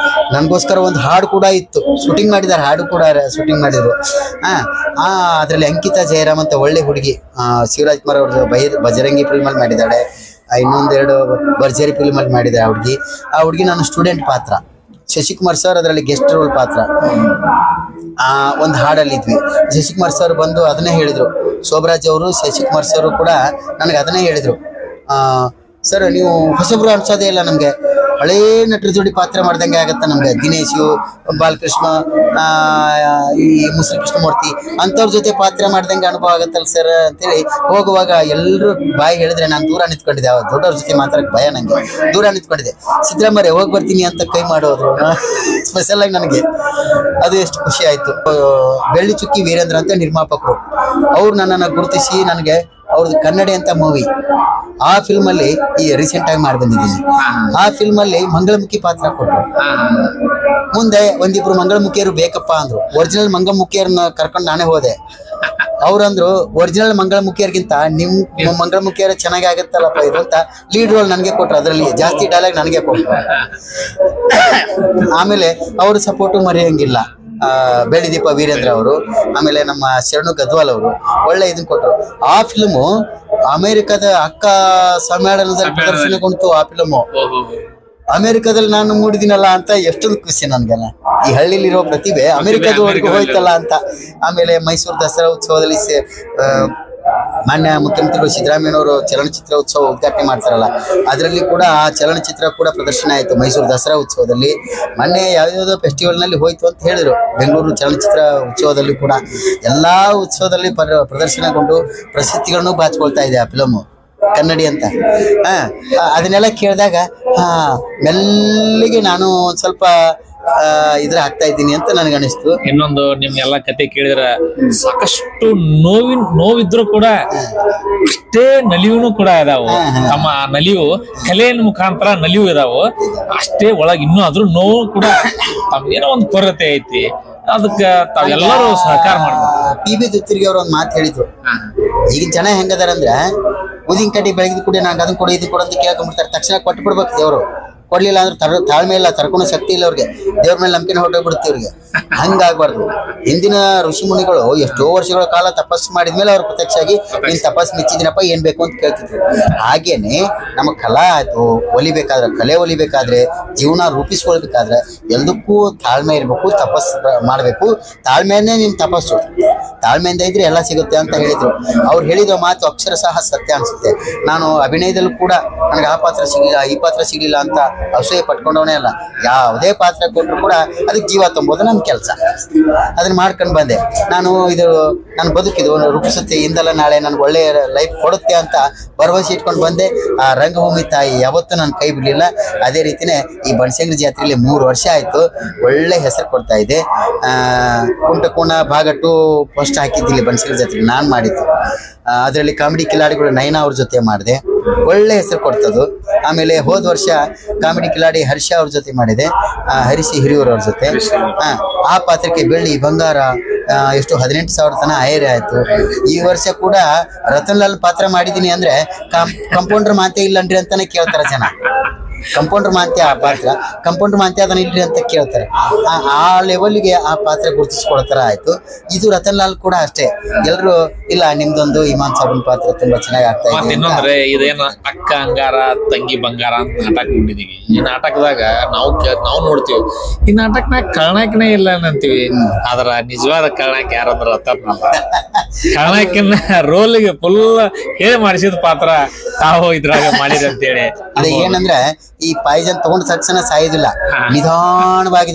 ನನಗೋಸ್ಕರ ಒಂದು ಹಾಡು ಕೂಡ ಇತ್ತು, ಶೂಟಿಂಗ್ ಮಾಡಿದ್ದಾರೆ, ಹಾಡು ಕೂಡ ಶೂಟಿಂಗ್ ಮಾಡಿದ್ರು. ಅದರಲ್ಲಿ ಅಂಕಿತಾ ಜಯರಾಮ್ ಅಂತ ಒಳ್ಳೆ ಹುಡುಗಿ, ಶಿವರಾಜ್ ಕುಮಾರ್ ಅವ್ರದ್ದು ಬಜರಂಗಿ ಫಿಲ್ಮಲ್ಲಿ ಮಾಡಿದ್ದಾಳೆ. ಇನ್ನೊಂದೆರಡು ಭರ್ಜರಿ ಫಿಲ್ಮಲ್ಲಿ ಮಾಡಿದ್ದಾರೆ ಆ ಹುಡುಗಿ ನನ್ನ ಸ್ಟೂಡೆಂಟ್ ಪಾತ್ರ. ಶಶಿಕುಮಾರ್ ಸರ್ ಅದರಲ್ಲಿ ಗೆಸ್ಟ್ ರೋಲ್ ಪಾತ್ರ. ಒಂದು ಹಾಡಲ್ಲಿದ್ವಿ. ಶಶಿಕುಮಾರ್ ಸರ್ ಬಂದು ಅದನ್ನೇ ಹೇಳಿದರು. ಶೋಭರಾಜ್ ಅವರು, ಶಶಿಕುಮಾರ್ ಸರ್ ಕೂಡ ನನಗೆ ಅದನ್ನೇ ಹೇಳಿದರು, ಸರ್ ನೀವು ಹೊಸಬ್ರು ಅನ್ಸೋದೇ ಇಲ್ಲ ನಮಗೆ, ಹಳೇ ನಟರ ಜೋಡಿ ಪಾತ್ರ ಮಾಡ್ದಂಗೆ ಆಗತ್ತೆ ನಮ್ಗೆ. ದಿನೇಶು, ಬಾಲಕೃಷ್ಣ, ಈ ಮುಸ್ರಿ ಕೃಷ್ಣಮೂರ್ತಿ ಅಂಥವ್ರ ಜೊತೆ ಪಾತ್ರ ಮಾಡ್ದಂಗೆ ಅನುಭವ ಆಗತ್ತಲ್ಲ ಸರ್ ಅಂತೇಳಿ ಹೋಗುವಾಗ ಎಲ್ಲರೂ ಬಾಯಿ ಹೇಳಿದ್ರೆ ನಾನು ದೂರ ನಿಂತ್ಕೊಂಡಿದ್ದೆ. ದೊಡ್ಡವ್ರ ಜೊತೆ ಮಾತಾಡಕ್ಕೆ ಭಯ, ನನಗೆ ದೂರ ನಿಂತ್ಕೊಂಡಿದ್ದೆ. ಸಿದ್ದರಾಮಯ್ಯ ಹೋಗಿ ಬರ್ತೀನಿ ಅಂತ ಕೈ ಮಾಡೋದ್ರು ಸ್ಪೆಷಲ್ ಆಗಿ ನನಗೆ. ಅದು ಎಷ್ಟು ಖುಷಿ ಆಯಿತು. ಬೆಳ್ಳಿ ಚುಕ್ಕಿ ವೀರೇಂದ್ರ ಅಂತ ನಿರ್ಮಾಪಕರು, ಅವ್ರು ನನ್ನನ್ನು ಗುರುತಿಸಿ ನನಗೆ ಅವ್ರದ್ದು ಕನ್ನಡಿ ಅಂತ ಮೂವಿ, ಆ ಫಿಲ್ಮ್ ಅಲ್ಲಿ ಈ ರೀಸೆಂಟ್ ಆಗಿ ಮಾಡಿ ಬಂದಿದ್ದೀನಿ. ಆ ಫಿಲ್ಮ್ ಅಲ್ಲಿ ಮಂಗಳಮುಖಿ ಪಾತ್ರ ಕೊಟ್ಟರು. ಮುಂದೆ ಒಂದಿಬ್ರು ಮಂಗಳಮುಖಿಯರು ಬೇಕಪ್ಪ ಅಂದ್ರು. ಒರಿಜಿನಲ್ ಮಂಗಳಮುಖಿಯರನ್ನ ಕರ್ಕೊಂಡು ನಾನೇ ಹೋದೆ. ಅವ್ರಂದ್ರು ಒರಿಜಿನಲ್ ಮಂಗಳಮುಖಿಯರ್ಗಿಂತ ನಿಮ್ಮ ಮಂಗಳಮುಖಿಯರ ಚೆನ್ನಾಗಿ ಆಗತ್ತಲ್ಲಪ್ಪ ಇದು ಅಂತ ಲೀಡ್ ರೋಲ್ ನನಗೆ ಕೊಟ್ರು. ಅದರಲ್ಲಿ ಜಾಸ್ತಿ ಡೈಲಾಗ್ ನನಗೆ ಕೊಟ್ರು. ಆಮೇಲೆ ಅವ್ರ ಸಪೋರ್ಟು ಮರೆಯಂಗಿಲ್ಲ. ಬೆಳ್ಳಿದೀಪ ವೀರೇಂದ್ರ ಅವರು, ಆಮೇಲೆ ನಮ್ಮ ಶರಣು ಗದ್ವಾಲ್ ಅವರು ಒಳ್ಳೆ ಇದನ್ನ ಕೊಟ್ಟರು. ಆ ಫಿಲ್ಮು ಅಮೆರಿಕದ ಅಕ್ಕ ಸಮ್ಮೇಳನದಲ್ಲಿ ಪ್ರದರ್ಶನಗೊಂಡು. ಆ ಫಿಲ್ಮು ಅಮೆರಿಕದಲ್ಲಿ ನಾನು ಮೂಡಿದಿನಲ್ಲ ಅಂತ ಎಷ್ಟೊಂದು ಖುಷಿ ನನ್ಗೆಲ್ಲ. ಈ ಹಳ್ಳಿಲಿರೋ ಪ್ರತಿಭೆ ಅಮೆರಿಕದವರೆಗೂ ಹೋಯ್ತಲ್ಲ ಅಂತ. ಆಮೇಲೆ ಮೈಸೂರು ದಸರಾ ಉತ್ಸವದಲ್ಲಿ ಮಾನ್ಯ ಮುಖ್ಯಮಂತ್ರಿಗಳು ಸಿದ್ದರಾಮಯ್ಯನವರು ಚಲನಚಿತ್ರ ಉತ್ಸವ ಉದ್ಘಾಟನೆ ಮಾಡ್ತಾರಲ್ಲ, ಅದರಲ್ಲಿ ಕೂಡ ಆ ಚಲನಚಿತ್ರ ಕೂಡ ಪ್ರದರ್ಶನ ಆಯಿತು ಮೈಸೂರು ದಸರಾ ಉತ್ಸವದಲ್ಲಿ. ಮೊನ್ನೆ ಯಾವುದ್ಯಾವುದೋ ಫೆಸ್ಟಿವಲ್ನಲ್ಲಿ ಹೋಯ್ತು ಅಂತ ಹೇಳಿದ್ರು. ಬೆಂಗಳೂರು ಚಲನಚಿತ್ರ ಉತ್ಸವದಲ್ಲಿ ಕೂಡ ಎಲ್ಲ ಉತ್ಸವದಲ್ಲಿ ಪ್ರದರ್ಶನಗೊಂಡು ಪ್ರಶಸ್ತಿಗಳನ್ನು ಬಾಚಿಕೊಳ್ತಾ ಇದೆ ಆ ಫಿಲಮು ಕನ್ನಡಿ ಅಂತ. ಅದನ್ನೆಲ್ಲ ಕೇಳಿದಾಗ ಮೆಲ್ಲಿಗೆ ನಾನು ಒಂದು ಸ್ವಲ್ಪ ಇದ್ರ ಆಗ್ತಾ ಇದ್ದೀನಿ ಅಂತ ನನಗೆ ಅನಿಸ್ತು. ಇನ್ನೊಂದು ನಿಮ್ಗೆಲ್ಲ ಕತೆ ಕೇಳಿದ್ರೆ ಸಾಕಷ್ಟು ನೋವಿದ್ರು ಕೂಡ ಅಷ್ಟೇ ನಲಿವು ಕೂಡ ಇದಾವು. ತಮ್ಮ ನಲಿವು ಕಲೆಯ ಮುಖಾಂತರ ನಲಿವು ಇದಾವು, ಅಷ್ಟೇ ಒಳಗೆ ಇನ್ನೂ ಅದ್ರ ನೋವು ಕೂಡ ತಮ್ಗೇನೋ ಒಂದು ಕೊರತೆ ಐತಿ, ಅದಕ್ಕೆ ತಾವೆಲ್ಲರೂ ಸಹಕಾರ ಮಾಡ್ಬೇಕು. PB ದತ್ತೂರಿಗೆ ಅವ್ರ ಒಂದ್ ಮಾತು ಹೇಳಿದ್ರು, ಈಗಿನ ಜನ ಹೆಂಗದಾರ ಅಂದ್ರೆ ಉದಿನ ಕಡ್ಡಿ ಬೆಳಗ್ಗೆ ಕೂಡ ನಂಗೆ ಅದನ್ನ ಕೊಡು ಇದು ಕೊಡು ಅಂತ ಕೇಳ್ಕೊಂಡ್ಬಿಡ್ತಾರೆ, ತಕ್ಷಣ ಕೊಟ್ಟು ಬಿಡ್ಬೇಕು ದೇವ್ರು. ಕೊಡ್ಲಿಲ್ಲ ಅಂದ್ರೆ ತಾಳ್ಮೆ ಇಲ್ಲ, ತರ್ಕೊಳೋ ಶಕ್ತಿ ಇಲ್ಲ ಅವ್ರಿಗೆ, ದೇವ್ರ ಮೇಲೆ ನಂಬಿಕೆ ಹೊರಟೋಗ್ಬಿಡುತ್ತೆ ಇವ್ರಿಗೆ. ಹಂಗಾಗ್ಬಾರ್ದು. ಹಿಂದಿನ ಋಷಿ ಮುನಿಗಳು ಎಷ್ಟೋ ವರ್ಷಗಳ ಕಾಲ ತಪಸ್ಸು ಮಾಡಿದ್ಮೇಲೆ ಅವ್ರು ಪ್ರತ್ಯಕ್ಷ ಆಗಿ ನೀನ್ ತಪಸ್ಸು ಮೆಚ್ಚಿದಿನಪ್ಪ ಏನ್ ಬೇಕು ಅಂತ ಕೇಳ್ತಿದ್ರು. ಹಾಗೇನೆ ನಮ್ಮ ಕಲಾ ಆಯ್ತು ಒಲಿಬೇಕಾದ್ರೆ, ಕಲೆ ಒಲಿಬೇಕಾದ್ರೆ, ಜೀವನ ರೂಪಿಸ್ಕೊಳ್ಬೇಕಾದ್ರೆ ಎಲ್ಲದಕ್ಕೂ ತಾಳ್ಮೆ ಇರ್ಬೇಕು, ತಪಸ್ಸು ಮಾಡ್ಬೇಕು. ತಾಳ್ಮೆನೇ ನಿಮ್ ತಪಸ್ಸು, ತಾಳ್ಮೆಯಿಂದ ಇದ್ರೆ ಎಲ್ಲ ಸಿಗುತ್ತೆ ಅಂತ ಹೇಳಿದ್ರು. ಅವ್ರು ಹೇಳಿದ ಮಾತು ಅಕ್ಷರಶಃ ಸತ್ಯ ಅನ್ಸುತ್ತೆ. ನಾನು ಅಭಿನಯದಲ್ಲೂ ಕೂಡ ನನಗೆ ಆ ಪಾತ್ರ ಸಿಗ್ಲಿಲ್ಲ, ಈ ಪಾತ್ರ ಸಿಗ್ಲಿಲ್ಲ ಅಂತ ಅಸೂಯೆ ಪಟ್ಕೊಂಡವನೇ ಅಲ್ಲ. ಯಾವುದೇ ಪಾತ್ರ ಕೊಟ್ಟರು ಕೂಡ ಅದಕ್ಕೆ ಜೀವ ತುಂಬೋದು ನನ್ನ ಕೆಲಸ, ಅದನ್ನ ಮಾಡ್ಕೊಂಡು ಬಂದೆ. ನಾನು ಬದುಕಿದು ರೂಪಿಸುತ್ತೆ, ಇಂದಲ್ಲ ನಾಳೆ ನನ್ಗೆ ಒಳ್ಳೆ ಲೈಫ್ ಕೊಡುತ್ತೆ ಅಂತ ಭರವಸೆ ಇಟ್ಕೊಂಡು ಬಂದೆ. ಆ ರಂಗಭೂಮಿ ತಾಯಿ ಯಾವತ್ತೂ ನನ್ನ ಕೈ ಬಿಡಲಿಲ್ಲ. ಅದೇ ರೀತಿನೇ ಈ ಬನಶಂಕರಿ ಜಾತ್ರೆಯಲ್ಲಿ 3 ವರ್ಷ ಆಯ್ತು, ಒಳ್ಳೆ ಹೆಸರು ಕೊಡ್ತಾ ಇದೆ. ಕುಂಟಕೋಣ ಭಾಗಟ್ಟು ಫಸ್ಟ್ ಹಾಕಿದ್ದಿಲ್ಲಿ ಬನಶಂಕರಿ ಜಾತ್ರೆ ನಾನು ಮಾಡಿದ್ದು. ಅದರಲ್ಲಿ ಕಾಮಿಡಿ ಕಿಲಾಡಿಗಳು ನಯನ ಅವ್ರ ಜೊತೆ ಮಾಡಿದೆ, ಒಳ್ಳೆ ಹೆಸರು ಕೊಡ್ತದು. ಆಮೇಲೆ ಹೋದ ವರ್ಷ ಕಾಮಿಡಿ ಕಿಲಾಡಿ ಹರ್ಷ ಅವ್ರ ಜೊತೆ ಮಾಡಿದೆ, ಹರಿಸಿ ಹಿರಿಯೂರ್ ಅವ್ರ ಜೊತೆ. ಆ ಪಾತ್ರಕ್ಕೆ ಬೆಳ್ಳಿ ಬಂಗಾರ ಎಷ್ಟು 18,000 ತನ ಆಯರೇ ಆಯ್ತು. ಈ ವರ್ಷ ಕೂಡ ರತನ್ ಲಾಲ್ ಪಾತ್ರ ಮಾಡಿದೀನಿ ಅಂದ್ರೆ ಕಂಪೌಂಡರ್ ಮಾತೆ ಇಲ್ಲನ್ರಿ ಅಂತಾನೆ ಕೇಳ್ತಾರೆ ಜನ. ಕಂಪೌಂಡರ್ ಮಾಂತ್ಯ ಆ ಪಾತ್ರ, ಕಂಪೌಂಡರ್ ಮಾಂತ್ಯ ಅದನ್ನ ಇಲ್ರಿ ಅಂತ ಕೇಳ್ತಾರೆ. ಆ ಲೆವೆಲ್ಗೆ ಆ ಪಾತ್ರ ಗುರುತಿಸ್ಕೊಳ್ತಾರ ಆಯ್ತು. ಇದು ರತನ್ ಲಾಲ್ ಕೂಡ ಅಷ್ಟೇ, ಎಲ್ರು ಇಲ್ಲ ನಿಮ್ದೊಂದು ಇಮಾನ್ ಸಾಬನ್ ಪಾತ್ರ ತುಂಬಾ ಚೆನ್ನಾಗಿ ಆಗ್ತಾ ಇದೆ. ಇನ್ನೊಂದ್ರೆ ಇದೇನ ಅಕ್ಕ ಅಂಗಾರ ತಂಗಿ ಬಂಗಾರ ಅಂತ ನಾಟಕ ನೋಡಿದೀವಿ. ಈ ನಾಟಕದಾಗ ನಾವು ನೋಡ್ತೀವಿ, ಈ ನಾಟಕನಾಗ ಖಳನಾಯಕನೇ ಇಲ್ಲ ಅಂತೀವಿ, ಅದರ ನಿಜವಾದ ಖಳನಾಯಕ ಯಾರಂದ್ರ ರತನ್ ಲಾಲ್. ಖಳನಾಯಕನ ರೋಲ್ಗೆ ಫುಲ್ ಹೇಳಿ ಮಾಡಿಸಿದ ಪಾತ್ರ ತಾವು ಇದ್ರಾಗ ಮಾಡಿರಿ ಅಂತೇಳಿ. ಅದೇ ಏನಂದ್ರೆ ಈ ಪಾಯ್ಸನ್ ತಗೊಂಡ ತಕ್ಷಣ ಸಾಯೋದಿಲ್ಲ, ನಿಧಾನವಾಗಿ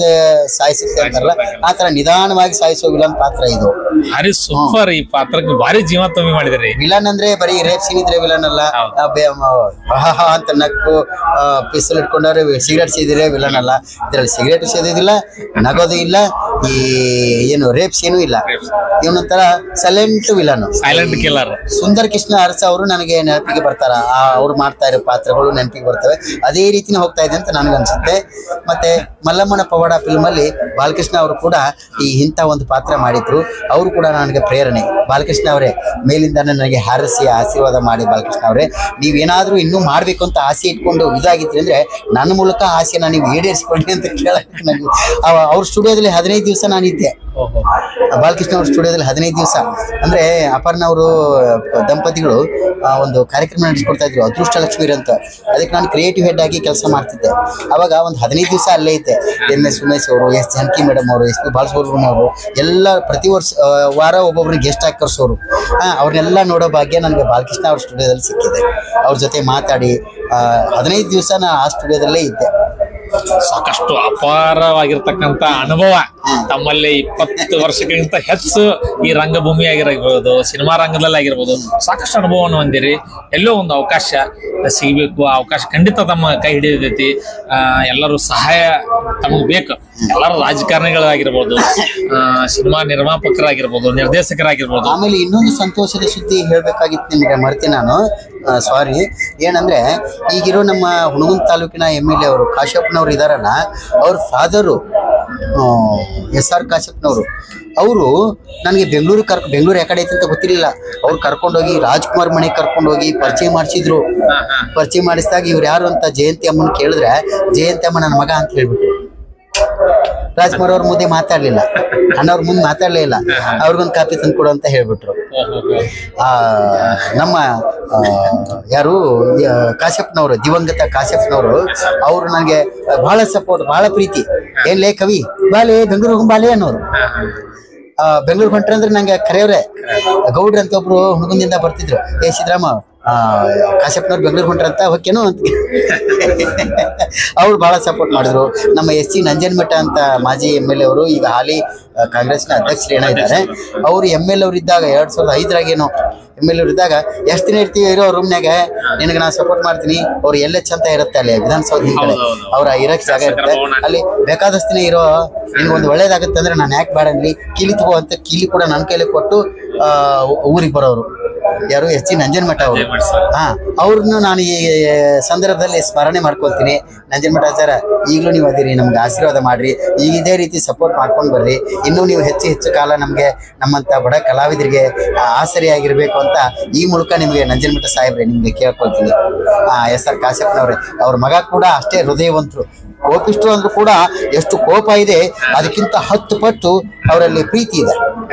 ಸಾಯಿಸುತ್ತೆ ಅಂತಾರಲ್ಲ, ಆತರ ನಿಧಾನವಾಗಿ ಸಾಯಿಸೋ ವಿಲನ್ ಪಾತ್ರ ಇದು. ಭಾರಿ ಸೂಪರ್. ಈ ಪಾತ್ರಕ್ಕೆ ಭಾರಿ ಜೀವ ತುಂಬಿ ಮಾಡಿದ್ರಿ. ವಿಲನ್ ಅಂದ್ರೆ ಬರೀ ರೇಪ್ ಸೀನ್ ಇದ್ರೆ ವಿಲನ್ ಅಲ್ಲ, ಅಂತ ನಕ್ಕು ಪಿಸ್ತೂಲ್ ಇಟ್ಕೊಂಡವ್ರೆ ಸಿಗರೇಟ್ ಸೇದಿದ್ರೆ ವಿಲನ್ ಅಲ್ಲ. ಇದ್ರಲ್ಲಿ ಸಿಗರೇಟ್ ಸೇದಿಲ್ಲ, ನಗೋದು ಇಲ್ಲ, ಈ ಏನು ರೇಪ್ ಸೀನು ಇಲ್ಲ. ಇವನೊಂಥರ silent villain, silent killer. Sundar Krishna Urs ಅವರು ನನಗೆ ನೆನಪಿಗೆ ಬರ್ತಾರ, ಅವ್ರು ಮಾಡ್ತಾ ಇರೋ ಪಾತ್ರಗಳು ನೆನಪಿಗೆ ಬರ್ತವೆ. ಅದೇ ರೀತಿನೇ ಹೋಗ್ತಾ ಇದೆ ಅಂತ ನನಗನ್ಸುತ್ತೆ. ಮತ್ತೆ ಮಲ್ಲಮ್ಮನ ಪವಾಡ ಫಿಲ್ಮ್ ಅಲ್ಲಿ ಬಾಲಕೃಷ್ಣ ಅವರು ಕೂಡ ಇಂಥ ಒಂದು ಪಾತ್ರ ಮಾಡಿದ್ರು. ಅವರು ಕೂಡ ನನಗೆ ಪ್ರೇರಣೆ. ಬಾಲಕೃಷ್ಣ ಅವರೇ ಮೇಲಿಂದ ನನಗೆ ಹಾರಸಿ ಆಶೀರ್ವಾದ ಮಾಡಿ, ಬಾಲಕೃಷ್ಣ ಅವರೇ ನೀವೇನಾದ್ರೂ ಇನ್ನೂ ಮಾಡ್ಬೇಕು ಅಂತ ಆಸೆ ಇಟ್ಕೊಂಡು ಇದಾಗಿದ್ರಿ ಅಂದ್ರೆ ನನ್ನ ಮೂಲಕ ಆಸೆನ ನೀವು ಈಡೇರಿಸಿಕೊಳ್ಳಿ ಅಂತ ಕೇಳಕ್ಕೆ ನನಗೆ. ಅವ್ರ ಸ್ಟುಡಿಯೋದಲ್ಲಿ 15 ದಿವಸ ನಾನಿದ್ದೆ. ಬಾಲಕೃಷ್ಣ ಅವ್ರ ಸ್ಟುಡಿಯೋದಲ್ಲಿ 15 ದಿವಸ ಅಂದ್ರೆ ಅಪರ್ಣ ಅವರು ದಂಪತಿಗಳು ಒಂದು ಕಾರ್ಯಕ್ರಮ ನಡೆಸ್ಕೊಡ್ತಾ ಇದ್ರು, ಅದೃಷ್ಟ ಲಕ್ಷ್ಮೀರ್ ಅಂತ. ಅದಕ್ಕೆ ನಾನು ಕ್ರಿಯೇಟಿವ್ ಹೆಡ್ ಆಗಿ ಕೆಲಸ ಮಾಡ್ತಿದ್ದೆ. ಅವಾಗ ಒಂದು 15 ದಿವಸ ಅಲ್ಲೇ ಇದ್ದೆ. MS ಉಮೇಶ್ ಅವರು, S ಜಾನಕಿ ಮೇಡಮ್ ಅವರು, SP ಬಾಲಸುಬ್ರಹ್ಮಣ್ಯ ಅವರು ಎಲ್ಲ ಪ್ರತಿ ವಾರ ಒಬ್ಬೊಬ್ರಿಗೆ ಗೆಸ್ಟ್ ಆಗಿ ಕರ್ಸೋರು. ಅವ್ರನ್ನೆಲ್ಲ ನೋಡೋ ಭಾಗ್ಯ ನನಗೆ ಬಾಲಕೃಷ್ಣ ಅವ್ರ ಸ್ಟುಡಿಯೋದಲ್ಲಿ ಸಿಕ್ಕಿದೆ. ಅವ್ರ ಜೊತೆ ಮಾತಾಡಿ 15 ದಿವಸ ನಾನು ಆ ಸ್ಟುಡಿಯೋದಲ್ಲೇ ಇದ್ದೆ. ಸಾಕಷ್ಟು ಅಪಾರವಾಗಿರ್ತಕ್ಕಂಥ ಅನುಭವ ತಮ್ಮಲ್ಲಿ 20 ವರ್ಷಕ್ಕಿಂತ ಹೆಚ್ಚು ಈ ರಂಗಭೂಮಿ ಆಗಿರಬಹುದು, ಸಿನಿಮಾ ರಂಗದಲ್ಲಿ ಆಗಿರ್ಬೋದು, ಸಾಕಷ್ಟು ಅನುಭವವನ್ನು ಹೊಂದಿರಿ. ಎಲ್ಲೋ ಒಂದು ಅವಕಾಶ ಸಿಗಬೇಕು, ಆ ಅವಕಾಶ ಖಂಡಿತ ತಮ್ಮ ಕೈ ಹಿಡಿಯತೈತಿ. ಎಲ್ಲರೂ ಸಹಾಯ ತಮಗೆ ಬೇಕು. ಎಲ್ಲರೂ ರಾಜಕಾರಣಿಗಳಾಗಿರ್ಬೋದು, ಸಿನಿಮಾ ನಿರ್ಮಾಪಕರಾಗಿರ್ಬೋದು, ನಿರ್ದೇಶಕರಾಗಿರ್ಬೋದು. ಆಮೇಲೆ ಇನ್ನೊಂದು ಸಂತೋಷದ ಸುದ್ದಿ ಹೇಳ್ಬೇಕಾಗಿತ್ತು ನಿಮ್ಗೆ, ಮರ್ತೀನಿ ನಾನು, ಸಾರಿ. ಏನಂದ್ರೆ ಈಗಿರೋ ನಮ್ಮ ಹುಣಗುಂದ ತಾಲೂಕಿನ MLA ಅವರು ಕಾಶ್ಯಪ್ನವ್ರು ಇದಾರಲ್ಲ, ಅವ್ರ ಫಾದರು SR ಕಾಶ್ಯಪ್ನವರು, ಅವರು ನನಗೆ ಬೆಂಗಳೂರು ಯಾಕಡೆ ಐತೆ ಅಂತ ಗೊತ್ತಿರಲಿಲ್ಲ. ಅವ್ರು ಕರ್ಕೊಂಡೋಗಿ ರಾಜ್ಕುಮಾರ್ ಮನೆಗೆ ಕರ್ಕೊಂಡೋಗಿ ಪರಿಚಯ ಮಾಡಿಸಿದ್ರು. ಪರಿಚಯ ಮಾಡಿಸಿದಾಗ ಇವ್ರು ಯಾರು ಅಂತ ಜಯಂತಿ ಅಮ್ಮನ ಕೇಳಿದ್ರೆ, ಜಯಂತಿ ಅಮ್ಮ ನನ್ನ ಮಗ ಅಂತ ಹೇಳ್ಬಿಟ್ಟು. ರಾಜ್ಕುಮಾರ್ ಅವ್ರ ಮುಂದೆ ಮಾತಾಡ್ಲಿಲ್ಲ, ಅಣ್ಣವ್ರ ಮುಂದೆ ಮಾತಾಡ್ಲೇ ಇಲ್ಲ. ಅವ್ರಿಗೊಂದು ಕಾಪಿ ತಂದು ಕೊಡು ಅಂತ ಹೇಳ್ಬಿಟ್ರು. ನಮ್ಮ ಯಾರು ಕಾಶ್ಯಪ್ನವರು, ದಿವಂಗತ ಕಾಶ್ಯಪ್ನವರು, ಅವರು ನನಗೆ ಬಹಳ ಸಪೋರ್ಟ್, ಬಹಳ ಪ್ರೀತಿ. ಏನ್ಲೇ ಕವಿ ಬಾಲೆ ಬೆಂಗಳೂರು ಬಾಲೆ ಅನ್ನೋರು. ಬೆಂಗಳೂರು ಹೊಂಟ್ರೆ ಅಂದ್ರೆ ನಂಗೆ ಕರೆಯವ್ರೆ. ಗೌಡ್ರ ಅಂತ ಒಬ್ರು ಹುಣಗುಂದಿಂದ ಬರ್ತಿದ್ರು, ಸಿದ್ದರಾಮ ಕಾಶ್ಯಪ್ನವ್ರು ಬೆಂಗಳೂರು ಹೊಂಟ್ರಂತ ಹೊಕ್ಕೇನು ಅಂತ. ಅವ್ರು ಬಹಳ ಸಪೋರ್ಟ್ ಮಾಡಿದ್ರು. ನಮ್ಮ SC ನಂಜನಮಠ ಅಂತ ಮಾಜಿ MLA ಅವರು, ಈಗ ಹಾಲಿ ಕಾಂಗ್ರೆಸ್ನ ಅಧ್ಯಕ್ಷರು ಏನಿದ್ದಾರೆ, ಅವರು MLA ಅವರು ಇದ್ದಾಗ 2005ರಾಗೇನೋ MLA ಇದ್ದಾಗ ಎಷ್ಟು ದಿನ ಇರ್ತೀವಿ ಇರೋ ರೂಮ್ನಾಗ, ನಿನಗೆ ನಾನು ಸಪೋರ್ಟ್ ಮಾಡ್ತೀನಿ. ಅವ್ರು LH ಅಂತ ಇರುತ್ತೆ ಅಲ್ಲಿ ವಿಧಾನಸೌಧ ಹಿಂದೆ, ಅವ್ರ ಇರಕ್ ಜಾಗ ಇರುತ್ತೆ ಅಲ್ಲಿ. ಬೇಕಾದಷ್ಟು ದಿನ ಇರೋ, ನಿನ್ಗೊಂದು ಒಳ್ಳೇದಾಗುತ್ತೆ ಅಂದ್ರೆ ನಾನು ಯಾಕೆ ಬೇಡ ಅನ್ಲಿ, ಕೀಲಿ ತಗೋ ಅಂತ ಕೀಲಿ ಕೂಡ ನನ್ನ ಕೈಲಿ ಕೊಟ್ಟು ಊರಿಗೆ ಬರೋರು ಯಾರು H.C. ನಂಜನಮಠ ಅವರು. ಅವ್ರನ್ನು ನಾನು ಈ ಸಂದರ್ಭದಲ್ಲಿ ಸ್ಮರಣೆ ಮಾಡ್ಕೊಳ್ತೀನಿ. ನಂಜನಮಠ ಆಚಾರ, ಈಗಲೂ ನೀವು ಅದಿರಿ, ನಮ್ಗೆ ಆಶೀರ್ವಾದ ಮಾಡ್ರಿ, ಈಗ ಇದೇ ರೀತಿ ಸಪೋರ್ಟ್ ಮಾಡ್ಕೊಂಡು ಬರ್ರಿ. ಇನ್ನೂ ನೀವು ಹೆಚ್ಚು ಕಾಲ ನಮಗೆ ನಮ್ಮಂತ ಬಡ ಕಲಾವಿದರಿಗೆ ಆಸರಿಯಾಗಿರ್ಬೇಕು ಅಂತ ಈ ಮೂಲಕ ನಿಮಗೆ ನಂಜನಮಠ ಸಾಹೇಬ್ರೆ ನಿಮ್ಗೆ ಕೇಳ್ಕೊಳ್ತೀನಿ. SR ಕಾಶ್ಯಪ್ನವ್ರೆ, ಅವ್ರ ಮಗ ಕೂಡ ಅಷ್ಟೇ ಹೃದಯವಂತರು, ಕೋಪಿಷ್ಟು ಅಂದ್ರೂ ಕೂಡ ಎಷ್ಟು ಕೋಪ ಇದೆ ಅದಕ್ಕಿಂತ 10 ಪಟ್ಟು ಅವರಲ್ಲಿ ಪ್ರೀತಿ ಇದೆ.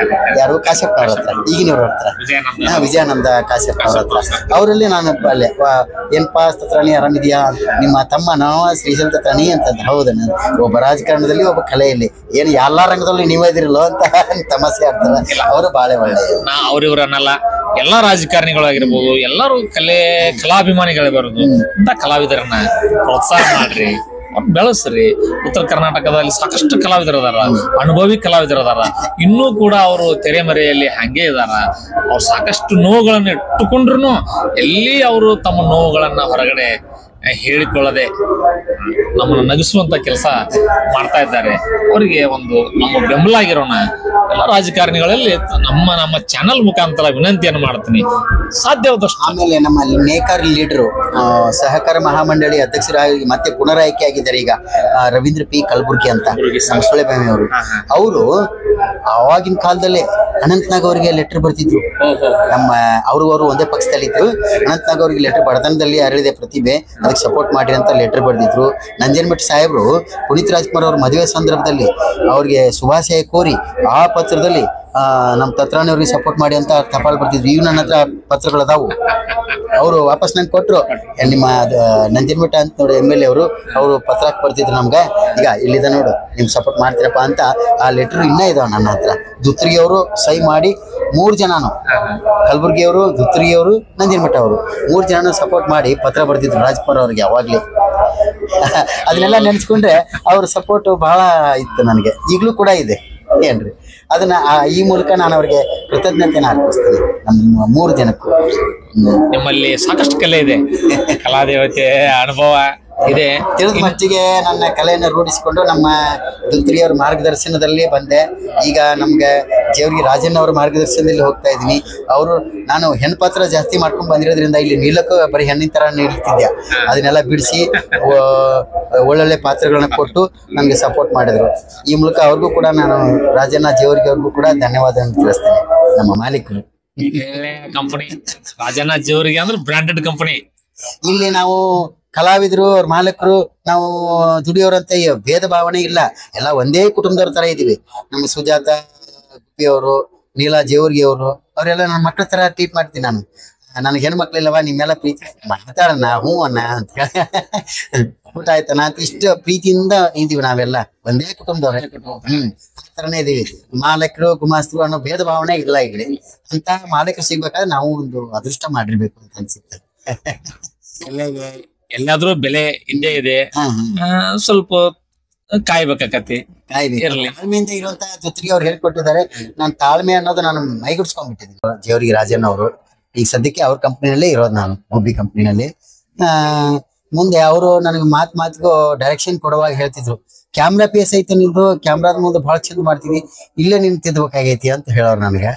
ಯಾರು ಕಾಶ್ಯಪ್ ಅವ್ರ ಹತ್ರ, ಈಗಿನವ್ರ ಹತ್ರ, ವಿಜಯಾನಂದ ಕಾಶ್ಯಪ್ ಅವ್ರ ಹತ್ರ. ಅವರಲ್ಲಿ ನಾನು ಅಲ್ಲೇ ಏನಪ್ಪಾ ತತ್ರಾಣಿ ಆರಾಮಿದೆಯಾ, ನಿಮ್ಮ ತಮ್ಮ ನಾವು ಶ್ರೀಶೈಲ ತತ್ರಾಣಿ ಅಂತಂದ್ರೆ. ಹೌದು, ನಾನು ಒಬ್ಬ ರಾಜಕಾರಣದಲ್ಲಿ ಒಬ್ಬ ಕಲೆಯಲ್ಲಿ ಏನು ಎಲ್ಲಾ ರಂಗದಲ್ಲಿ ನೀವೇ ಇದಿರಲ್ಲೋ ಅಂತ ತಮಾಷೆ ಆಡ್ತಾರೆ. ಅವರು ಬಾಳೆ ಒಳ್ಳೆ ಅವ್ರಿವ್ರನ್ನೆಲ್ಲ ಎಲ್ಲಾ ರಾಜಕಾರಣಿಗಳಾಗಿರ್ಬೋದು, ಎಲ್ಲರೂ ಕಲಾಭಿಮಾನಿಗಳಿರ್ಬೋದು, ಇಂಥ ಕಲಾವಿದರನ್ನ ಪ್ರೋತ್ಸಾಹ ಮಾಡ್ರಿ, ಬೆಳೆಸ್ರಿ. ಉತ್ತರ ಕರ್ನಾಟಕದಲ್ಲಿ ಸಾಕಷ್ಟು ಕಲಾವಿದರು ಅದಾರ, ಅನುಭವಿ ಕಲಾವಿದರು ಅದಾರ, ಇನ್ನೂ ಕೂಡ ಅವರು ತೆರೆಮರೆಯಲ್ಲಿ ಹಂಗೆ ಇದಾರ. ಅವ್ರು ಸಾಕಷ್ಟು ನೋವುಗಳನ್ನು ಇಟ್ಟುಕೊಂಡ್ರು ಎಲ್ಲಿ ಅವರು ತಮ್ಮ ನೋವುಗಳನ್ನ ಹೊರಗಡೆ ಹೇಳಿಕೊಳ್ಳದೆ ನಮ್ಮನ್ನು ನಗಿಸುವಂತ ಕೆಲಸ ಮಾಡ್ತಾ ಇದ್ದಾರೆ. ಅವರಿಗೆ ಒಂದು ನಮ್ಮ ಬೆಂಬಲ ಆಗಿರೋಣ. ಎಲ್ಲ ರಾಜಕಾರಣಿಗಳಲ್ಲಿ ನಮ್ಮ ಚಾನಲ್ ಮುಖಾಂತರ ವಿನಂತಿಯನ್ನು ಮಾಡ್ತೀನಿ, ಸಾಧ್ಯವಾದಷ್ಟು. ಆಮೇಲೆ ನಮ್ಮ ನೇಕಾರ ಲೀಡರು, ಸಹಕಾರ ಮಹಾಮಂಡಳಿ ಅಧ್ಯಕ್ಷರಾಗಿ ಮತ್ತೆ ಪುನರಾಯ್ಕೆ ಆಗಿದ್ದಾರೆ ಈಗ, ರವೀಂದ್ರ P. ಕಲಬುರ್ಗಿ ಅಂತ, ನಮ್ಮ ಸುಳೆಬಾಮಿ ಅವರು. ಅವರು ಆವಾಗಿನ ಕಾಲದಲ್ಲೇ ಅನಂತನಾಗ್ ಅವರಿಗೆ ಲೆಟರ್ ಬರ್ತಿದ್ರು. ನಮ್ಮ ಅವರು ಒಂದೇ ಪಕ್ಷದಲ್ಲಿದ್ರು. ಅನಂತನಾಗ್ ಅವರಿಗೆ ಲೆಟರ್ ಬಡತನದಲ್ಲಿ ಅರಳಿದೆ ಪ್ರತಿಭೆ, ಅದಕ್ಕೆ ಸಪೋರ್ಟ್ ಮಾಡಿ ಅಂತ ಲೆಟರ್ ಬರೆದಿದ್ರು. ನಂಜನಮಠ ಸಾಹೇಬರು ಪುನೀತ್ ರಾಜ್ಕುಮಾರ್ ಅವ್ರ ಮದುವೆ ಸಂದರ್ಭದಲ್ಲಿ ಅವ್ರಿಗೆ ಶುಭಾಶಯ ಕೋರಿ ಆ ಪತ್ರದಲ್ಲಿ ನಮ್ಮ ತತ್ರಾಣಿ ಅವ್ರಿಗೆ ಸಪೋರ್ಟ್ ಮಾಡಿ ಅಂತ ಟಪಾಲ್ ಬರ್ತಿದ್ರು. ಇವ್ ನನ್ನ ಹತ್ರ ಪತ್ರಗಳದಾವು. ಅವರು ವಾಪಸ್ ನಂಗೆ ಕೊಟ್ಟರು. ನಿಮ್ಮ ನಂಜನಮಠ ಅಂತ ನೋಡಿ MLA ಅವರು ಪತ್ರ ಬರ್ತಿದ್ರು ನಮ್ಗೆ. ಈಗ ಇಲ್ಲಿದ ನೋಡು, ನಿಮ್ ಸಪೋರ್ಟ್ ಮಾಡ್ತೀರಪ್ಪ ಅಂತ ಆ ಲೆಟರ್ ಇನ್ನೂ ಇದಾವ ನನ್ನ ಹತ್ರ. ದುತ್ರಿಗೆ ಅವರು ಸಹಿ ಮಾಡಿ 3 ಜನನು, ಕಲಬುರ್ಗಿ ಅವರು, ದುತ್ರಿಗೆ ಅವರು, ನಂಜನಮಠ ಅವರು 3 ಜನನು ಸಪೋರ್ಟ್ ಮಾಡಿ ಪತ್ರ ಬರ್ತಿದ್ರು ರಾಜ್ಕುಮಾರ್ ಅವ್ರಿಗೆ ಅವಾಗ್ಲೇ. ಅದನ್ನೆಲ್ಲ ನೆನೆಸ್ಕೊಂಡ್ರೆ ಅವ್ರ ಸಪೋರ್ಟ್ ಬಹಳ ಇತ್ತು ನನಗೆ, ಈಗಲೂ ಕೂಡ ಇದೆ ಏನ್ರಿ. ಅದನ್ನ ಈ ಮೂಲಕ ನಾನು ಅವ್ರಿಗೆ ಕೃತಜ್ಞತೆನ ಅರ್ಪಿಸ್ತೀನಿ, ನಮ್ಮ 3 ಜನಕ್ಕೂ. ನಿಮ್ಮಲ್ಲಿ ಸಾಕಷ್ಟು ಕಲೆ ಇದೆ, ಕಲಾದೇವತೆ ಅನುಭವ ಇದೆ. ತಿಳಿದ ಮಟ್ಟಿಗೆ ನನ್ನ ಕಲೆಯನ್ನು ರೂಢಿಸಿಕೊಂಡು ನಮ್ಮ ದುತ್ರಿಯವ್ರ ಮಾರ್ಗದರ್ಶನದಲ್ಲಿ ಬಂದೆ. ಈಗ ನಮ್ಗೆ ಜೇವರ್ಗಿ ರಾಜಣ್ಣ ಅವ್ರ ಮಾರ್ಗದರ್ಶನದಲ್ಲಿ ಹೋಗ್ತಾ ಇದ್ದೀನಿ. ಅವರು ನಾನು ಹೆಣ್ಪಾತ್ರ ಜಾಸ್ತಿ ಮಾಡ್ಕೊಂಡು ಬಂದಿರೋದ್ರಿಂದ ಇಲ್ಲಿ ನಿಲ್ಲಕ್ಕೂ ಬರೀ ಹೆಣ್ಣಿನ ತರ ನಿಲ್ತಿದ್ದೆ. ಅದನ್ನೆಲ್ಲ ಬಿಡಿಸಿ ಒಳ್ಳೊಳ್ಳೆ ಪಾತ್ರಗಳನ್ನ ಕೊಟ್ಟು ನನಗೆ ಸಪೋರ್ಟ್ ಮಾಡಿದ್ರು. ಈ ಮೂಲಕ ಅವ್ರಿಗೂ ಕೂಡ ನಾನು ರಾಜಣ್ಣ ಜೇವರ್ಗಿ ಅವ್ರಿಗೂ ಕೂಡ ಧನ್ಯವಾದವನ್ನು ತಿಳಿಸ್ತೇನೆ. ನಮ್ಮ ಮಾಲೀಕರು ಕಂಪನಿ ರಾಜಣ್ಣ ಜೇವರ್ಗಿ ಅಂದ್ರೆ ಬ್ರಾಂಡೆಡ್ ಕಂಪನಿ. ಇಲ್ಲಿ ನಾವು ಕಲಾವಿದರು, ಅವ್ರ ಮಾಲಕರು, ನಾವು ದುಡಿಯೋರಂತ ಭೇದ ಭಾವನೆ ಇಲ್ಲ, ಎಲ್ಲ ಒಂದೇ ಕುಟುಂಬದವ್ರ ತರ ಇದೀವಿ. ನಮ್ಮ ಸುಜಾತ ಗುಬ್ಬಿ ಅವರು, ನೀಲಾ ಜೇವರ್ಗಿ ಅವರು, ಅವರೆಲ್ಲ ನನ್ನ ಮಕ್ಕಳ ತರ ಟ್ರೀಟ್ ಮಾಡ್ತೀನಿ ನಾನು. ನನಗೆ ಹೆಣ್ಮಕ್ಳಿಲ್ಲವ, ನಿಮ್ಮೆಲ್ಲ ಪ್ರೀತಿ ಮಾತಾಡೋಣ, ಹ್ಞೂ ಅಣ್ಣ ಅಂತ ಊಟ ಆಯ್ತಾನ ಅಂತ ಇಷ್ಟು ಪ್ರೀತಿಯಿಂದ ಇದೀವಿ ನಾವೆಲ್ಲ, ಒಂದೇ ಕುಟುಂಬದವ್ರೆ. ಆ ತರನೇ ಇದೀವಿ. ಮಾಲಕರು ಗುಮಾಸ್ತರು ಅನ್ನೋ ಭೇದ ಭಾವನೆ ಇಲ್ಲ ಇಲ್ಲಿ. ಅಂತ ಮಾಲಕರು ಸಿಗ್ಬೇಕಾದ್ರೆ ನಾವು ಒಂದು ಅದೃಷ್ಟ ಮಾಡಿರ್ಬೇಕು ಅಂತ ಅನ್ಸುತ್ತೆ. ಎಲ್ಲಾದ್ರೂ ಬೆಲೆ ಇದ್ದೇ ಇದೆ, ಸ್ವಲ್ಪ ಕಾಯ್ಬೇಕಾಕತಿ. ತಾಳ್ಮೆಯಿಂದ ಇರುವಂತ ಜೊತೆಗೆ ಅವ್ರು ಹೇಳ್ಕೊಟ್ಟಿದ್ದಾರೆ. ನಾನು ತಾಳ್ಮೆ ಅನ್ನೋದು ನಾನು ಮೈಗೂಡಿಸ್ಕೊಂಡ್ಬಿಟ್ಟಿದ್ದೀನಿ. ಜೇವರ್ಗಿ ರಾಜಣ್ಣ ಅವರು ಈಗ ಸದ್ಯಕ್ಕೆ ಅವ್ರ ಕಂಪ್ನಿನಲ್ಲೇ ಇರೋದು, ನಾನು ಗುಬ್ಬಿ ಕಂಪ್ನಿನಲ್ಲಿ. ಮುಂದೆ ಅವರು ನನಗೆ ಮಾತಿಗೂ ಡೈರೆಕ್ಷನ್ ಕೊಡುವಾಗ ಹೇಳ್ತಿದ್ರು, ಕ್ಯಾಮ್ರಾ ಪೇಸ್ ಐತೆ ನಿಂದು, ಕ್ಯಾಮ್ರಾದ ಮುಂದೆ ಬಹಳ ಚಂದ ಮಾಡ್ತೀವಿ, ಇಲ್ಲೇ ನಿಂತಿದ್ಬೇಕಾಗೈತಿ ಅಂತ ಹೇಳೋರು ನನಗೆ.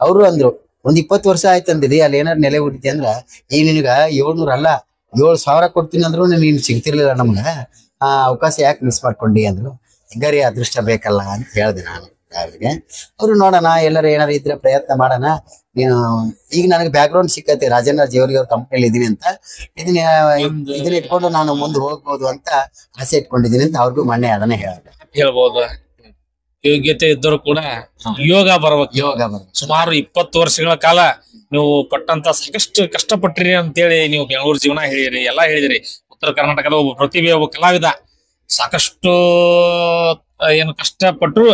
ಅವರು ಅಂದ್ರು, ಒಂದ್ 20 ವರ್ಷ ಆಯ್ತಂದಿದಿ, ಅಲ್ಲಿ ಏನಾರು ನೆಲೆ ಹುಟ್ಟಿತಿ ಅಂದ್ರ ಈಗ ನಿನಗ 700 ಅಲ್ಲ 7,000 ಕೊಡ್ತೀನಿ ಅಂದ್ರು ನೀನ್ ಸಿಗ್ತಿರ್ಲಿಲ್ಲ ನಮ್ಗ, ಆ ಅವಕಾಶ ಯಾಕೆ ಮಿಸ್ ಮಾಡ್ಕೊಂಡಿ ಅಂದ್ರು. ಹಿಂಗಾರಿ ಅದೃಷ್ಟ ಬೇಕಲ್ಲ ಅಂತ ಹೇಳ್ದೆ ನಾನು ಅವ್ರಿಗೆ. ಅವ್ರು ನೋಡೋಣ, ಎಲ್ಲರೂ ಏನಾರು ಇದ್ರೆ ಪ್ರಯತ್ನ ಮಾಡೋಣ. ನೀನು ಈಗ ನನಗೆ ಬ್ಯಾಕ್ ಗ್ರೌಂಡ್ ಸಿಕ್ಕತ್ತೆ, ರಾಜಣ್ಣ ಜೇವರ್ಗಿ ಅವ್ರ ಕಂಪ್ನಿಯಲ್ಲಿ ಇದೀನಿ ಅಂತ, ಇದನ್ನ ಇಟ್ಕೊಂಡು ನಾನು ಮುಂದೆ ಹೋಗ್ಬೋದು ಅಂತ ಆಸೆ ಇಟ್ಕೊಂಡಿದೀನಿ ಅಂತ ಅವ್ರಿಗೂ ಮೊನ್ನೆ ಅದನ್ನೇ ಹೇಳ್ಬೋದು. ಯೋಗ್ಯತೆ ಇದ್ದರೂ ಕೂಡ ಯೋಗ ಬರ್ಬೇಕು. ಸುಮಾರು 20 ವರ್ಷಗಳ ಕಾಲ ನೀವು ಪಟ್ಟಂತ ಸಾಕಷ್ಟು ಕಷ್ಟಪಟ್ಟಿರಿ ಅಂತೇಳಿ ನೀವು ಬೆಂಗಳೂರು ಜೀವನ ಹೇಳಿರಿ, ಎಲ್ಲಾ ಹೇಳಿದಿರಿ. ಉತ್ತರ ಕರ್ನಾಟಕದ ಒಬ್ಬ ಪ್ರತಿಭೆ, ಒಬ್ಬ ಕಲಾವಿದ ಸಾಕಷ್ಟು ಏನು ಕಷ್ಟಪಟ್ಟರು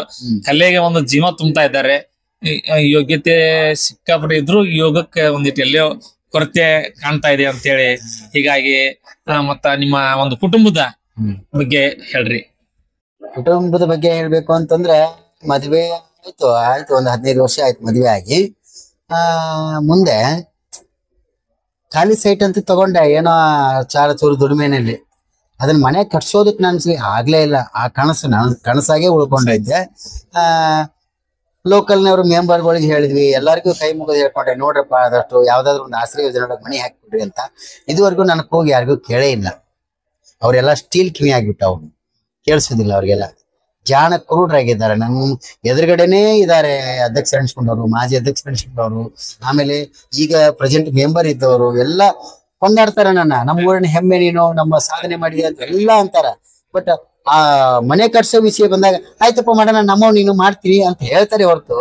ಕಲೆಗೆ ಒಂದು ಜೀವ ತುಂಬತಾ ಇದ್ದಾರೆ. ಯೋಗ್ಯತೆ ಸಿಕ್ಕಾಪಟ್ಟೆ ಇದ್ರು ಯೋಗಕ್ಕೆ ಒಂದಿಟ್ಟು ಎಲ್ಲೋ ಕೊರತೆ ಕಾಣ್ತಾ ಇದೆ ಅಂತೇಳಿ. ಹೀಗಾಗಿ ಮತ್ತ ನಿಮ್ಮ ಒಂದು ಕುಟುಂಬದ ಬಗ್ಗೆ ಹೇಳ್ರಿ. ಕುಟುಂಬದ ಬಗ್ಗೆ ಹೇಳ್ಬೇಕು ಅಂತಂದ್ರೆ, ಮದ್ವೆ ಆಯ್ತು ಒಂದು 15 ವರ್ಷ ಆಯ್ತು ಮದ್ವೆ ಆಗಿ. ಮುಂದೆ ಖಾಲಿ ಸೈಟ್ ಅಂತ ತಗೊಂಡೆ, ಏನೋ ಚಾರ ಚೂರು ದುಡಿಮೆನಲ್ಲಿ. ಅದನ್ನ ಮನೆ ಕಟ್ಸೋದಕ್ಕೆ ನಾನು ಆಗ್ಲೇ ಇಲ್ಲ. ಆ ಕನಸು ಕನಸಾಗೆ ಉಳ್ಕೊಂಡಿದ್ದೆ. ಲೋಕಲ್ನವ್ರು ಮೆಂಬರ್ಗಳಿಗೆ ಹೇಳಿದ್ವಿ, ಎಲ್ಲರಿಗೂ ಕೈ ಮುಗಿದು ಹೇಳ್ಕೊಂಡ್ರೆ, ನೋಡ್ರಪ್ಪ ಆದಷ್ಟು ಯಾವ್ದಾದ್ರು ಒಂದು ಆಶ್ರಯ ಯೋಜನೆ ಮನೆ ಹಾಕಿಬಿಡ್ರಿ ಅಂತ. ಇದುವರೆಗೂ ನನಗೆ ಹೋಗಿ ಯಾರಿಗೂ ಕೇಳೇ ಇಲ್ಲ. ಅವರೆಲ್ಲ ಸ್ಟೀಲ್ ಕಿವಿ ಆಗ್ಬಿಟ್ಟವು, ಕೇಳಿಸೋದಿಲ್ಲ ಅವ್ರಿಗೆಲ್ಲ. ಜಾಣ ಕುರುಡ್ರಾಗಿದ್ದಾರೆ. ನನ್ನ ಎದುರುಗಡೆನೇ ಇದ್ದಾರೆ ಅಧ್ಯಕ್ಷ ಅನ್ಸ್ಕೊಂಡವ್ರು, ಮಾಜಿ ಅಧ್ಯಕ್ಷ ಅನ್ಸ್ಕೊಂಡವ್ರು, ಆಮೇಲೆ ಈಗ ಪ್ರೆಸೆಂಟ್ ಮೆಂಬರ್ ಇದ್ದವರು ಎಲ್ಲ ಕೊಂಡಾಡ್ತಾರೆ ನಮ್ಮ ಊರಿನ ಹೆಮ್ಮೆ ನೀನು, ನಮ್ಮ ಸಾಧನೆ ಮಾಡಿದೆ ಅಂತ ಎಲ್ಲ ಅಂತಾರ. ಬಟ್ ಆ ಮನೆ ಕಟ್ಸೋ ವಿಷಯ ಬಂದಾಗ ಆಯ್ತಪ್ಪ ಮಾಡೋಣ, ನಮ್ಮವ್ ನೀನು ಮಾಡ್ತೀನಿ ಅಂತ ಹೇಳ್ತಾರೆ ಹೊರತು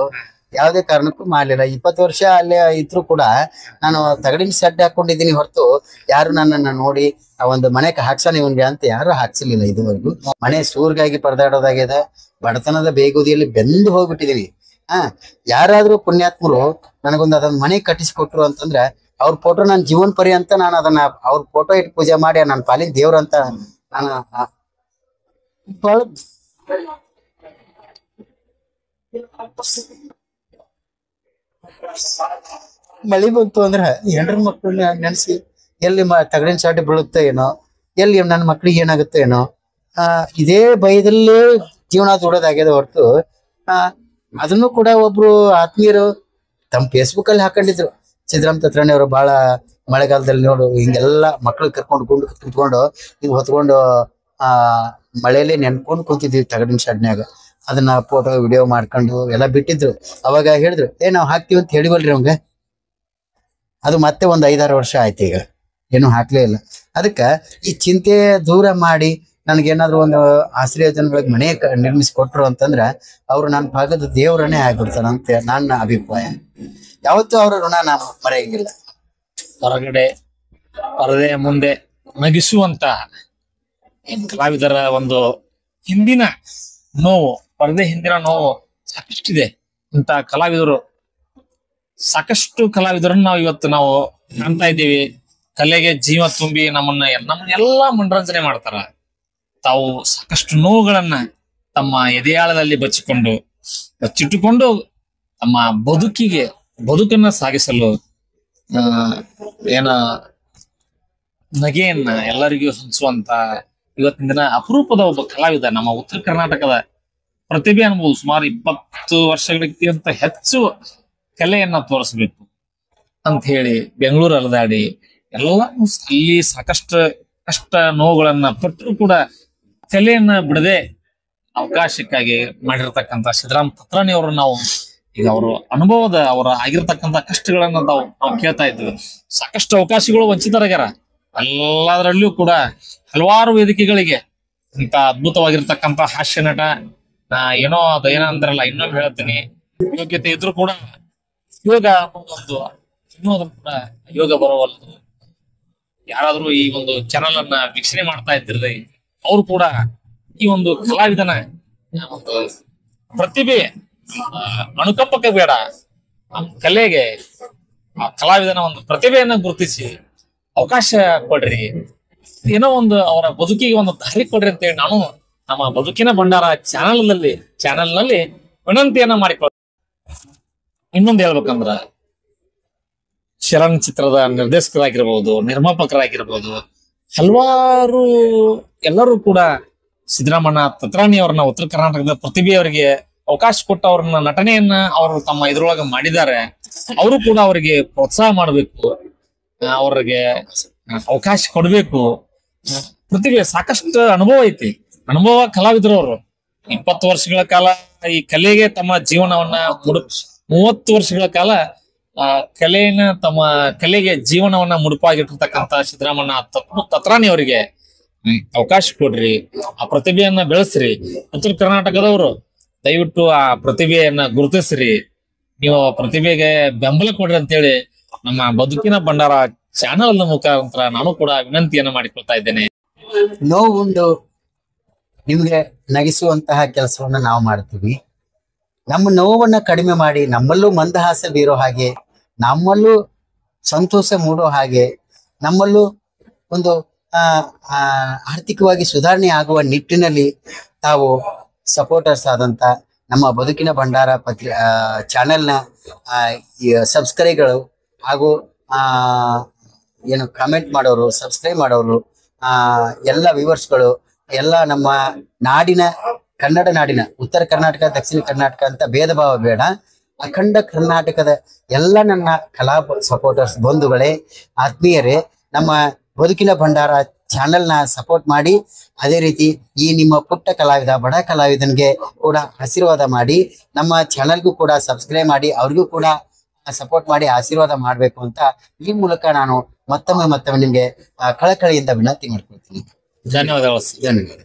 ಯಾವುದೇ ಕಾರಣಕ್ಕೂ ಮಾಡಲಿಲ್ಲ. 20 ವರ್ಷ ಅಲ್ಲೇ ಇದ್ರು ಕೂಡ ನಾನು ತಗಡಿನ ಸೆಡ್ ಹಾಕೊಂಡಿದ್ದೀನಿ ಹೊರತು ಯಾರು ನನ್ನನ್ನು ನೋಡಿ ಆ ಒಂದು ಮನೆ ಹಾಕ್ಸಾನ ಇವನ್ಗೆ ಅಂತ ಯಾರು ಹಾಕ್ಸಲಿಲ್ಲ ಇದುವರೆಗೂ. ಮನೆ ಸೂರ್ಗಾಗಿ ಪರದಾಡೋದಾಗಿದೆ. ಬಡತನದ ಬೇಗುದಿಯಲ್ಲಿ ಬೆಂದು ಹೋಗ್ಬಿಟ್ಟಿದೀನಿ. ಯಾರಾದ್ರೂ ಪುಣ್ಯಾತ್ಮರು ನನಗೊಂದು ಅದನ್ನ ಮನೆ ಕಟ್ಟಿಸಿಕೊಟ್ರು ಅಂತಂದ್ರೆ ಅವ್ರ ಫೋಟೋ ನನ್ನ ಜೀವನ ಪರ್ಯಂತ ನಾನು ಅದನ್ನ ಅವ್ರ ಫೋಟೋ ಇಟ್ಟು ಪೂಜೆ ಮಾಡಿ ನನ್ನ ಪಾಲಿನ ದೇವ್ರಂತ ನಾನು ಮಳಿ ಬಂತು ಅಂದ್ರೆ ಹೆಂಡ್ರ ಮಕ್ಕಳನ್ನ ನೆನೆಸಿ ಎಲ್ಲಿ ತಗಡಿನ ಚಾಟಿ ಬೀಳುತ್ತೆ ಏನೋ, ಎಲ್ಲಿ ನನ್ನ ಮಕ್ಳಿಗೆ ಏನಾಗುತ್ತೆ ಏನೋ, ಇದೇ ಭಯದಲ್ಲೇ ಜೀವನ ದೂಡೋದಾಗ್ಯದ ಹೊರತು ಅದನ್ನು ಕೂಡ ಒಬ್ರು ಆತ್ಮೀಯರು ತಮ್ಮ ಫೇಸ್ಬುಕ್ ಅಲ್ಲಿ ಹಾಕೊಂಡಿದ್ರು. ಸಿದ್ದರಾಮ ತತ್ರಾಣಿ ಅವರು ಬಹಳ ಮಳೆಗಾಲದಲ್ಲಿ ನೋಡು ಹಿಂಗೆಲ್ಲ ಮಕ್ಳು ಕರ್ಕೊಂಡು ಗುಂಡು ಕುತ್ಕೊಂಡು ಹಿಂಗ್ ಹೊತ್ಕೊಂಡು ಮಳೆಯಲ್ಲಿ ನೆನ್ಕೊಂಡು ಕುಂತಿದ್ವಿ ತಗಡಿನ ಶೆಡ್ನ್ಯಾಗ. ಅದನ್ನ ಫೋಟೋ ವಿಡಿಯೋ ಮಾಡ್ಕೊಂಡು ಎಲ್ಲ ಬಿಟ್ಟಿದ್ರು. ಅವಾಗ ಹೇಳಿದ್ರು, ನಾವ್ ಹಾಕ್ತಿವಿ ಅಂತ ಹೇಳಿವಲ್ರಿ ಅವಂಗ. ಅದು ಮತ್ತೆ ಒಂದು 5-6 ವರ್ಷ ಆಯ್ತು, ಈಗ ಏನು ಹಾಕ್ಲೇ ಇಲ್ಲ. ಅದಕ್ಕ ಈ ಚಿಂತೆ ದೂರ ಮಾಡಿ ನನಗೇನಾದ್ರು ಒಂದು ಆಶ್ರಯ ಯೋಜನೆಗಳಿಗೆ ಮನೆ ನಿರ್ಮಿಸಿಕೊಟ್ರು ಅಂತಂದ್ರ ಅವ್ರು ನನ್ನ ಭಾಗದ ದೇವ್ರನ್ನೇ ಆಗ್ಬಿಡ್ತಾರ ಅಂತ ನನ್ನ ಅಭಿಪ್ರಾಯ. ಯಾವತ್ತೂ ಅವ್ರ ಋಣ ನಾನು ಮರೆಯಂಗಿಲ್ಲ. ಹೊರಗಡೆ ಪರದೆಯ ಮುಂದೆ ನಗಿಸುವಂತ ಕಲಾವಿದರ ಒಂದು ಹಿಂದಿನ ನೋವು, ಪರದೆ ಹಿಂದಿನ ನೋವು ಸಾಕಷ್ಟಿದೆ. ಇಂತ ಸಾಕಷ್ಟು ಕಲಾವಿದರನ್ನು ನಾವು ಕಾಣ್ತಾ ಇದ್ದೀವಿ. ಕಲೆಗೆ ಜೀವ ತುಂಬಿ ನಮ್ಮನ್ನೆಲ್ಲಾ ಮನರಂಜನೆ ಮಾಡ್ತಾರ. ತಾವು ಸಾಕಷ್ಟು ನೋವುಗಳನ್ನ ತಮ್ಮ ಎದೆಯಾಳದಲ್ಲಿ ಬಚ್ಚಿಟ್ಟುಕೊಂಡು ತಮ್ಮ ಬದುಕನ್ನ ಸಾಗಿಸಲು ನಗೆಯನ್ನ ಎಲ್ಲರಿಗೂ ಹಂಚುವಂತ ಇವತ್ತಿನ ದಿನ ಅಪರೂಪದ ಒಬ್ಬ ಕಲಾವಿದ ನಮ್ಮ ಉತ್ತರ ಕರ್ನಾಟಕದ ಪ್ರತಿಭೆ ಅನ್ಬೋದು. ಸುಮಾರು 20 ವರ್ಷಗಳಿಗಿಂತ ಹೆಚ್ಚು ಕಲೆಯನ್ನ ತೋರಿಸ್ಬೇಕು ಅಂತ ಹೇಳಿ ಬೆಂಗಳೂರು ಅಲೆದಾಡಿ ಎಲ್ಲ ಅಲ್ಲಿ ಸಾಕಷ್ಟು ಕಷ್ಟ ನೋವುಗಳನ್ನ ಪಟ್ಟರು ಕೂಡ ಕಲೆಯನ್ನ ಬಿಡದೆ ಅವಕಾಶಕ್ಕಾಗಿ ಮಾಡಿರ್ತಕ್ಕಂಥ ಸಿದ್ದರಾಮ ತತ್ರಾಣಿ ಅವರು ನಾವು ಈಗ ಅವರ ಆಗಿರ್ತಕ್ಕಂಥ ಕಷ್ಟಗಳನ್ನ ನಾವು ಕೇಳ್ತಾ ಇದ್ವಿ. ಸಾಕಷ್ಟು ಅವಕಾಶಗಳು ವಂಚಿತರಾಗ್ಯಾರ. ಎಲ್ಲದರಲ್ಲಿಯೂ ಕೂಡ ಹಲವಾರು ವೇದಿಕೆಗಳಿಗೆ ಇಂತ ಅದ್ಭುತವಾಗಿರ್ತಕ್ಕಂಥ ಹಾಸ್ಯ ನಟ ಏನೋ ಅದು ಏನಂದ್ರಲ್ಲ, ಇನ್ನೊಂದು ಹೇಳ್ತೀನಿ, ಯೋಗ್ಯತೆ ಇದ್ರು ಕೂಡ ಯೋಗ ಅನ್ನೋದು ಕೂಡ ಯೋಗ ಬರೋವಲ್ಲದು. ಯಾರಾದ್ರೂ ಈ ಒಂದು ಚಾನಲ್ ಅನ್ನ ವೀಕ್ಷಣೆ ಮಾಡ್ತಾ ಇದ್ದಿರ್ರಿ, ಅವ್ರು ಕೂಡ ಈ ಒಂದು ಕಲಾವಿದನ ಒಂದು ಪ್ರತಿಭೆ ಅನುಕಂಪಕ್ಕೆ ಬೇಡ, ಕಲೆಗೆ ಆ ಕಲಾವಿದನ ಒಂದು ಪ್ರತಿಭೆಯನ್ನ ಗುರುತಿಸಿ ಅವಕಾಶ ಕೊಡ್ರಿ, ಏನೋ ಒಂದು ಅವರ ಬದುಕಿಗೆ ಒಂದು ದಾರಿ ಕೊಡ್ರಿ ಅಂತೇಳಿ ನಾನು ನಮ್ಮ ಬದುಕಿನ ಭಂಡಾರ ಚಾನೆಲ್ನಲ್ಲಿ ವಿನಂತಿಯನ್ನ ಮಾಡಿಕೊಳ್ತೀನಿ. ಇನ್ನೊಂದು ಹೇಳ್ಬೇಕಂದ್ರ ಚಲನಚಿತ್ರದ ನಿರ್ದೇಶಕರಾಗಿರ್ಬೋದು, ನಿರ್ಮಾಪಕರಾಗಿರ್ಬೋದು, ಹಲವಾರು ಎಲ್ಲರೂ ಕೂಡ ಸಿದ್ದರಾಮಣ್ಣ ತತ್ರಾಣಿ ಅವ್ರನ್ನ ಉತ್ತರ ಕರ್ನಾಟಕದ ಪ್ರತಿಭೆಯವರಿಗೆ ಅವಕಾಶ ಕೊಟ್ಟು ಅವ್ರನ್ನ ನಟನೆಯನ್ನ ಅವರು ತಮ್ಮ ಇದ್ರೊಳಗೆ ಮಾಡಿದ್ದಾರೆ. ಅವರು ಕೂಡ ಅವರಿಗೆ ಪ್ರೋತ್ಸಾಹ ಮಾಡಬೇಕು, ಅವ್ರಿಗೆ ಅವಕಾಶ ಕೊಡ್ಬೇಕು. ಪ್ರತಿಭೆ ಸಾಕಷ್ಟು ಅನುಭವ ಐತಿ, ಅನುಭವ ಕಲಾವಿದರು ಅವರು 20 ವರ್ಷಗಳ ಕಾಲ ಈ ಕಲೆಗೆ ತಮ್ಮ ಜೀವನವನ್ನ 30 ವರ್ಷಗಳ ಕಾಲ ಕಲೆಗೆ ಜೀವನವನ್ನ ಮುಡುಪಾಗಿಟ್ಟಿರ್ತಕ್ಕಂಥ ಸಿದ್ದರಾಮಣ್ಣ ತತ್ರಾಣಿ ಅವರಿಗೆ ಅವಕಾಶ ಕೊಡ್ರಿ, ಆ ಪ್ರತಿಭೆಯನ್ನ ಬೆಳೆಸ್ರಿ. ಉತ್ತರ ಕರ್ನಾಟಕದವರು ದಯವಿಟ್ಟು ಆ ಪ್ರತಿಭೆಯನ್ನ ಗುರುತಿಸ್ರಿ, ನೀವು ಪ್ರತಿಭೆಗೆ ಬೆಂಬಲ ಕೊಡ್ರಿ ಅಂತೇಳಿ ನಮ್ಮ ಬದುಕಿನ ಭಂಡಾರ ಚಾನಲ್ ಮುಖಾಂತರ ನಾನು ಕೂಡ ವಿನಂತಿಯನ್ನ ಮಾಡಿಕೊಳ್ತಾ ಇದ್ದೇನೆ. ನೋವೊಂದು ನಿಮ್ಗೆ ನಗಿಸುವಂತಹ ಕೆಲಸವನ್ನ ನಾವು ಮಾಡ್ತೀವಿ. ನಮ್ಮ ನೋವನ್ನ ಕಡಿಮೆ ಮಾಡಿ ನಮ್ಮಲ್ಲೂ ಮಂದಹಾಸ ಬೀರೋ ಹಾಗೆ, ನಮ್ಮಲ್ಲೂ ಸಂತೋಷ ಮೂಡೋ ಹಾಗೆ, ನಮ್ಮಲ್ಲೂ ಒಂದು ಆರ್ಥಿಕವಾಗಿ ಸುಧಾರಣೆ ಆಗುವ ನಿಟ್ಟಿನಲ್ಲಿ ತಾವು ಸಪೋರ್ಟರ್ಸ್ ಆದಂತ ನಮ್ಮ ಬದುಕಿನ ಭಂಡಾರ ಚಾನೆಲ್ನ ಸಬ್ಸ್ಕ್ರೈಬ್ಗಳು ಹಾಗೂ ಏನು ಕಾಮೆಂಟ್ ಮಾಡೋರು, ಸಬ್ಸ್ಕ್ರೈಬ್ ಮಾಡೋರು, ಎಲ್ಲ ವ್ಯೂವರ್ಸ್ಗಳು, ಎಲ್ಲ ನಮ್ಮ ನಾಡಿನ, ಕನ್ನಡ ನಾಡಿನ, ಉತ್ತರ ಕರ್ನಾಟಕ, ದಕ್ಷಿಣ ಕರ್ನಾಟಕ ಅಂತ ಭೇದ ಭಾವ ಬೇಡ, ಅಖಂಡ ಕರ್ನಾಟಕದ ಎಲ್ಲ ನನ್ನ ಕಲಾ ಸಪೋರ್ಟರ್ಸ್ ಬಂಧುಗಳೇ, ಆತ್ಮೀಯರೇ, ನಮ್ಮ ಬದುಕಿನ ಭಂಡಾರ ಚಾನೆಲ್ನ ಸಪೋರ್ಟ್ ಮಾಡಿ, ಅದೇ ರೀತಿ ಈ ನಿಮ್ಮ ಪುಟ್ಟ ಕಲಾವಿದ, ಬಡ ಕಲಾವಿದನಿಗೆ ಕೂಡ ಆಶೀರ್ವಾದ ಮಾಡಿ, ನಮ್ಮ ಚಾನೆಲ್ಗೂ ಕೂಡ ಸಬ್ಸ್ಕ್ರೈಬ್ ಮಾಡಿ, ಅವ್ರಿಗೂ ಕೂಡ ಸಪೋರ್ಟ್ ಮಾಡಿ ಆಶೀರ್ವಾದ ಮಾಡಬೇಕು ಅಂತ ಈ ಮೂಲಕ ನಾನು ಮತ್ತೊಮ್ಮೆ ನಿಮಗೆ ಕಳಕಳಿಯಿಂದ ವಿನಂತಿ ಮಾಡ್ಕೊಳ್ತೀನಿ. ಧನ್ಯವಾದಗಳು. ಧನ್ಯವಾದ.